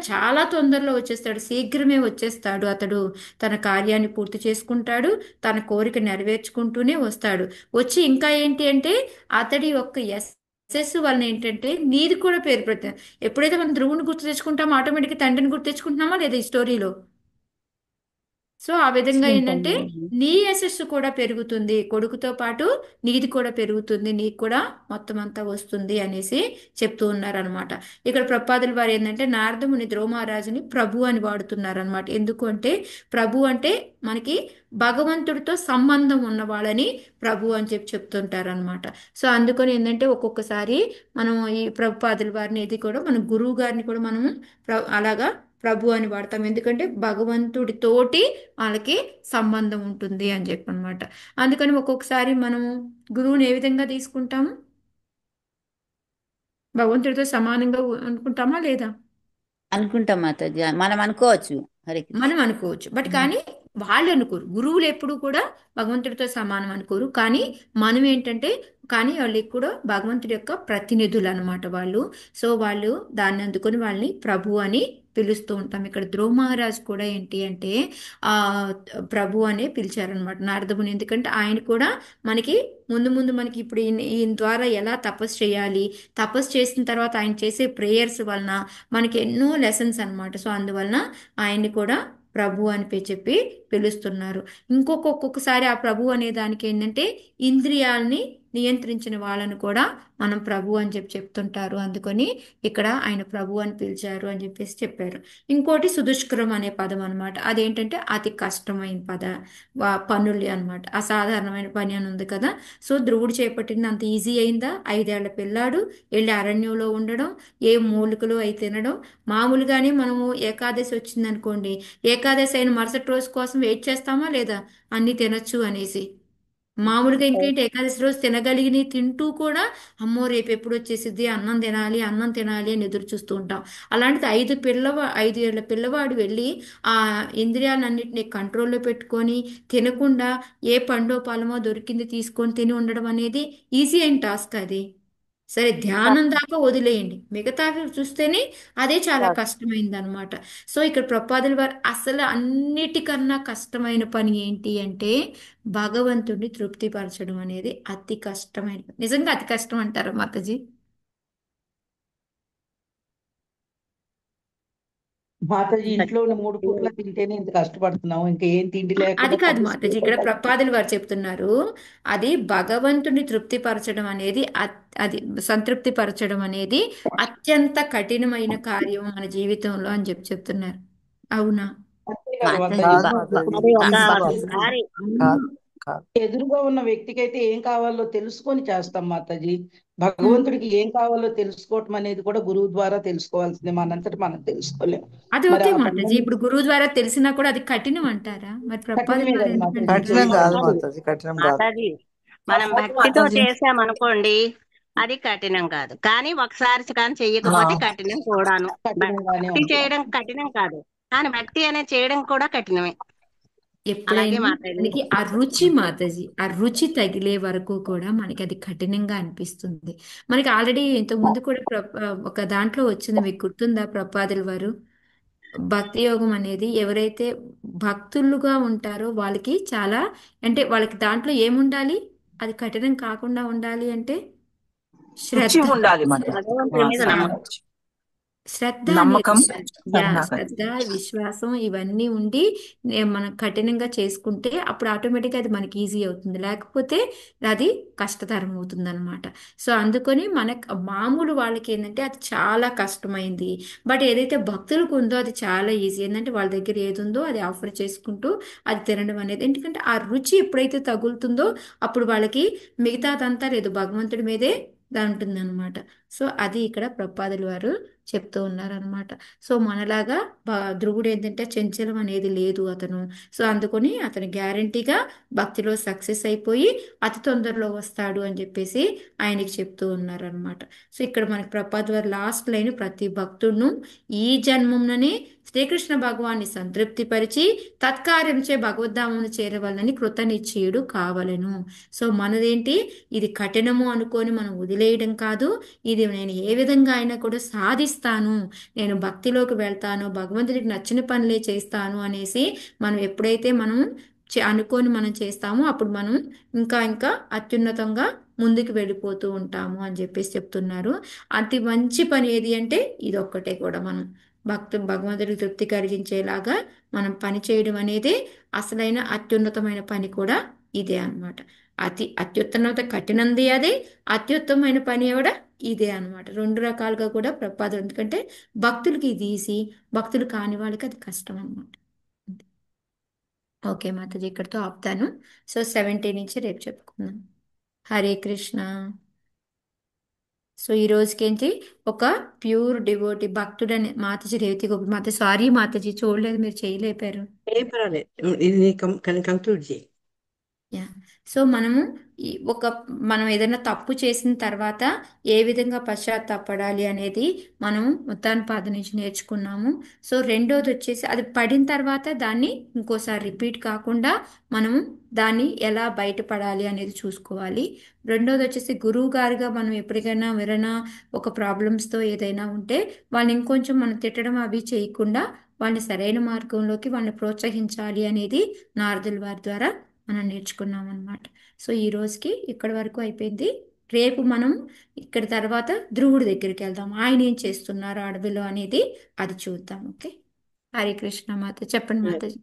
Speaker 1: చాలా తొందరలో వచ్చేస్తాడు, శీఘ్రమే వచ్చేస్తాడు. అతడు తన కార్యాన్ని పూర్తి చేసుకుంటాడు, తన కోరిక నెరవేర్చుకుంటూనే వస్తాడు. వచ్చి ఇంకా ఏంటి అంటే అతడి యొక్క యశస్సు వలన ఏంటంటే నీది కూడా పేరు పెట్టారు. ఎప్పుడైతే మనం ధ్రువుని గుర్తు తెచ్చుకుంటామో ఆటోమేటిక్గా తండ్రిని గుర్తు తెచ్చుకుంటున్నామా లేదా ఈ స్టోరీలో? సో ఆ విధంగా ఏంటంటే నీ యశస్సు కూడా పెరుగుతుంది, కొడుకుతో పాటు నీది కూడా పెరుగుతుంది, నీకు కూడా మొత్తం అంతా వస్తుంది అనేసి చెప్తూ ఉన్నారనమాట. ఇక్కడ ప్రపాదుల వారు ఏంటంటే నారదముని ధ్రువ మహారాజుని ప్రభు అని వాడుతున్నారు అనమాట. ఎందుకు అంటే ప్రభు అంటే మనకి భగవంతుడితో సంబంధం ఉన్న వాళ్ళని ప్రభు అని చెప్తుంటారు అనమాట. సో అందుకని ఏంటంటే ఒక్కొక్కసారి మనం ఈ ప్రభుపాదుల వారిని ఇది కూడా మన గురువు గారిని కూడా మనము అలాగా ప్రభు అని వాడతాం, ఎందుకంటే భగవంతుడితోటి వాళ్ళకి సంబంధం ఉంటుంది అని చెప్పి అనమాట. అందుకని ఒక్కొక్కసారి మనము గురువుని ఏ విధంగా తీసుకుంటాము? భగవంతుడితో సమానంగా అనుకుంటామా లేదా?
Speaker 2: అనుకుంటాం మాతాజీ, మనం అనుకోవచ్చు.
Speaker 1: మనం అనుకోవచ్చు, బట్ కానీ వాళ్ళు అనుకోరు. గురువులు ఎప్పుడు కూడా భగవంతుడితో సమానం అనుకోరు. కానీ మనం ఏంటంటే వాళ్ళు కూడా భగవంతుడి యొక్క ప్రతినిధులు అనమాట వాళ్ళు. సో వాళ్ళు దాన్ని అందుకొని వాళ్ళని ప్రభు అని పిలుస్తూ ఉంటాం. ఇక్కడ ధ్రువ మహారాజ్ కూడా ఏంటి అంటే ప్రభు అనే పిలిచారనమాట నారదముని. ఎందుకంటే ఆయన కూడా మనకి ముందు మనకి ఇప్పుడు ఈయన ద్వారా ఎలా తపస్సు చేయాలి, తపస్సు చేసిన తర్వాత ఆయన చేసే ప్రేయర్స్ వలన మనకి ఎన్నో లెసన్స్ అనమాట. సో అందువలన ఆయన్ని కూడా ప్రభు అని చెప్పి పిలుస్తున్నారు. ఒక్కొక్కసారి ఆ ప్రభు అనే దానికి ఏంటంటే ఇంద్రియాలని నియంత్రించిన వాళ్ళను కూడా మనం ప్రభు అని చెప్తుంటారు. అందుకని ఇక్కడ ఆయన ప్రభు అని పిలిచారు అని చెప్పేసి చెప్పారు. ఇంకోటి సుదుష్కరం అనే పదం అనమాట. అదేంటంటే అతి కష్టమైన పనులు అనమాట. అసాధారణమైన పని అని ఉంది కదా. సో ధ్రువుడు చేపట్టింది అంత ఈజీ అయిందా? 5 ఏళ్ల పిల్లాడు వెళ్ళి అరణ్యంలో ఉండడం, ఏ మూలికలు అయి తినడం. మామూలుగానే మనము ఏకాదశి వచ్చింది అనుకోండి, ఏకాదశి అయిన మరుసటి రోజు కోసం వెయిట్ చేస్తామా లేదా అన్ని తినొచ్చు అనేసి. మామూలుగా ఇంకేంటి ఏకాదశి రోజు తినగలిగిన తింటూ కూడా అమ్మో రేపు ఎప్పుడు వచ్చేసిద్ది, అన్నం తినాలి అని ఎదురు చూస్తూ ఉంటాం. అలాంటిది 5 ఏళ్ల పిల్లవాడు వెళ్ళి ఆ ఇంద్రియాలన్నింటినీ కంట్రోల్లో పెట్టుకొని తినకుండా ఏ పండో పలమో దొరికింది తీసుకొని తిని ఉండడం అనేది ఈజీ అయిన టాస్క్ అది. సరే ధ్యానం దాకా వదిలేయండి, మిగతా చూస్తేనే అదే చాలా కష్టమైంది అనమాట. సో ఇక్కడ ప్రపాదుల వారు అసలు అన్నిటికన్నా కష్టమైన పని ఏంటి అంటే భగవంతుడిని తృప్తిపరచడం అనేది అతి కష్టమైన, నిజంగా అతి కష్టం అంటారు మాతాజీ?
Speaker 5: మాతాజీ ఇంట్లో 3 పూట్ల తింటేనే ఇంత కష్టపడుతున్నాము, ఇంకా ఏం తిండి
Speaker 1: అది
Speaker 5: లేకుండా
Speaker 1: కాదు మాతాజీ, ఇక్కడ ప్రపాదులు వారు చెప్తున్నారు అది భగవంతుని తృప్తిపరచడం అనేది అది సంతృప్తి పరచడం అనేది అత్యంత కఠినమైన కార్యం మన జీవితంలో అని చెప్తున్నారు. అవునా?
Speaker 5: ఎదురుగా ఉన్న వ్యక్తికి అయితే ఏం కావాలో తెలుసుకొని చేస్తాం మాతాజీ. భగవంతుడికి ఏం కావాలో తెలుసుకోవటం అనేది కూడా గురువు ద్వారా తెలుసుకోవాల్సిందే, మనంతటి మనం తెలుసుకోలేము.
Speaker 1: అది ఓకే మాతాజీ, ఇప్పుడు గురువు ద్వారా తెలిసినా కూడా అది కఠినం అంటారా? మరి ప్రపాదుల వారు
Speaker 3: మాతాజీ మనం భక్తితో చేసామనుకోండి అది కఠినం కాదు, కానీ ఒకసారి కానీ చెయ్యకపోతే కఠినం కూడాను. భక్తి చేయడం కఠినం కాదు, కానీ భక్తి అనేది చేయడం కూడా కఠినమే.
Speaker 1: ఎప్పుడైనా మనకి ఆ రుచి మాతాజీ, ఆ రుచి తగిలే వరకు కూడా మనకి అది కఠినంగా అనిపిస్తుంది. మనకి ఆల్రెడీ ఇంతకుముందు కూడా ఒక దాంట్లో వచ్చింది, మీకు గుర్తుందా? ప్రపాదుల వారు భక్తి యోగం అనేది ఎవరైతే భక్తులుగా ఉంటారో వాళ్ళకి చాలా అంటే వాళ్ళకి దాంట్లో ఏముండాలి, అది కఠినం కాకుండా ఉండాలి అంటే శ్రద్ధ ఉండాలి. శ్రద్ధ అనేది
Speaker 14: నమ్మకం, శరణాగతి.
Speaker 1: శ్రద్ధ, విశ్వాసం ఇవన్నీ ఉండి మనం కఠినంగా చేసుకుంటే అప్పుడు ఆటోమేటిక్గా అది మనకి ఈజీ అవుతుంది, లేకపోతే అది కష్టతరం అవుతుంది అనమాట. సో అందుకని మనకు మామూలు వాళ్ళకి ఏంటంటే అది చాలా కష్టమైంది. బట్ ఏదైతే భక్తులకు ఉందో అది చాలా ఈజీ. ఏంటంటే వాళ్ళ దగ్గర ఏది ఉందో అది ఆఫర్ చేసుకుంటూ అది తినడం అనేది, ఎందుకంటే ఆ రుచి ఎప్పుడైతే తగులుతుందో అప్పుడు వాళ్ళకి మిగతాదంతా లేదు, భగవంతుడి మీదే ఉంటుంది అనమాట. సో అది ఇక్కడ ప్రపాదులు వారు చెప్తూ ఉన్నారనమాట. సో మనలాగా ధ్రువుడు ఏంటంటే చంచలం అనేది లేదు అతను. సో అందుకని అతను గ్యారంటీగా భక్తిలో సక్సెస్ అయిపోయి అతి తొందరలో వస్తాడు అని చెప్పేసి ఆయనకి చెప్తూ ఉన్నారనమాట. సో ఇక్కడ మనకి ప్రపాద్ వారి లాస్ట్ లైన్, ప్రతి భక్తుడును ఈ జన్మంలోనే శ్రీకృష్ణ భగవాన్ని సంతృప్తిపరిచి తత్కార్యంచే భగవద్ధామను చేరవాలని కృతనిశ్చయుడు కావలను. సో మనదేంటి, ఇది కఠినము అనుకొని మనం వదిలేయడం కాదు, ఇది నేను ఏ విధంగా అయినా కూడా సాధిస్తాను, నేను భక్తిలోకి వెళ్తాను, భగవంతుడికి నచ్చిన పనులే చేస్తాను అనేసి మనం ఎప్పుడైతే మనం అనుకొని మనం చేస్తామో అప్పుడు మనం ఇంకా ఇంకా అత్యున్నతంగా ముందుకు వెళ్ళిపోతూ ఉంటాము అని చెప్పేసి చెప్తున్నారు. అతి మంచి పని ఏది అంటే ఇదొక్కటే కూడా, మనం భగవంతుడికి తృప్తి కలిగించేలాగా మనం పని చేయడం అనేది అసలైన అత్యున్నతమైన పని కూడా ఇదే అన్నమాట. అత్యుత్తమత కఠినంది అదే, అత్యుత్తమైన పని కూడా ఇదే అన్నమాట. రెండు రకాలుగా కూడా ప్రపాదం, ఎందుకంటే భక్తులకి ఇది ఈజీ, భక్తులు కాని వాళ్ళకి అది కష్టం అన్నమాట. ఓకే మాతాజీ, ఇక్కడితో ఆపుతాను. సో 70 నుంచి రేపు చెప్పుకుందాం. హరే కృష్ణ. సో ఈ రోజుకేంటి ఒక ప్యూర్ డివోటీ భక్తుడని మాతాజీ రేవతి గోపి మాత. సారీ మాతాజీ, చూడలేదు, మీరు చేయలేపారు.
Speaker 15: ఏం పర్వాలేదు, ఇది కంక్లూడ్ చేయి.
Speaker 1: యా. సో మనం ఏదైనా తప్పు చేసిన తర్వాత ఏ విధంగా పశ్చాత్తాపడాలి అనేది మనం ఉత్తానపాద నుంచి నేర్చుకున్నాము. సో రెండోది వచ్చేసి అది పడిన తర్వాత దాన్ని ఇంకోసారి రిపీట్ కాకుండా మనము దాన్ని ఎలా బయటపడాలి అనేది చూసుకోవాలి. రెండోది వచ్చేసి గురువు గారుగా మనం ఎప్పటికైనా ఎవరైనా ఒక ప్రాబ్లమ్స్తో ఏదైనా ఉంటే వాళ్ళని ఇంకొంచెం మనం తిట్టడం అవి చేయకుండా వాళ్ళని సరైన మార్గంలోకి వాళ్ళని ప్రోత్సహించాలి అనేది నారదుల వారి ద్వారా మనం నేర్చుకున్నాం అనమాట. సో ఈ రోజుకి ఇక్కడి వరకు అయిపోయింది. రేపు మనం ఇక్కడ తర్వాత ధ్రువుడి దగ్గరికి వెళ్దాం, ఆయన ఏం చేస్తున్నారు అడవిలో అనేది అది చూద్దాం. ఓకే. హరే కృష్ణ మాత. చెప్పండి మాతాజీ.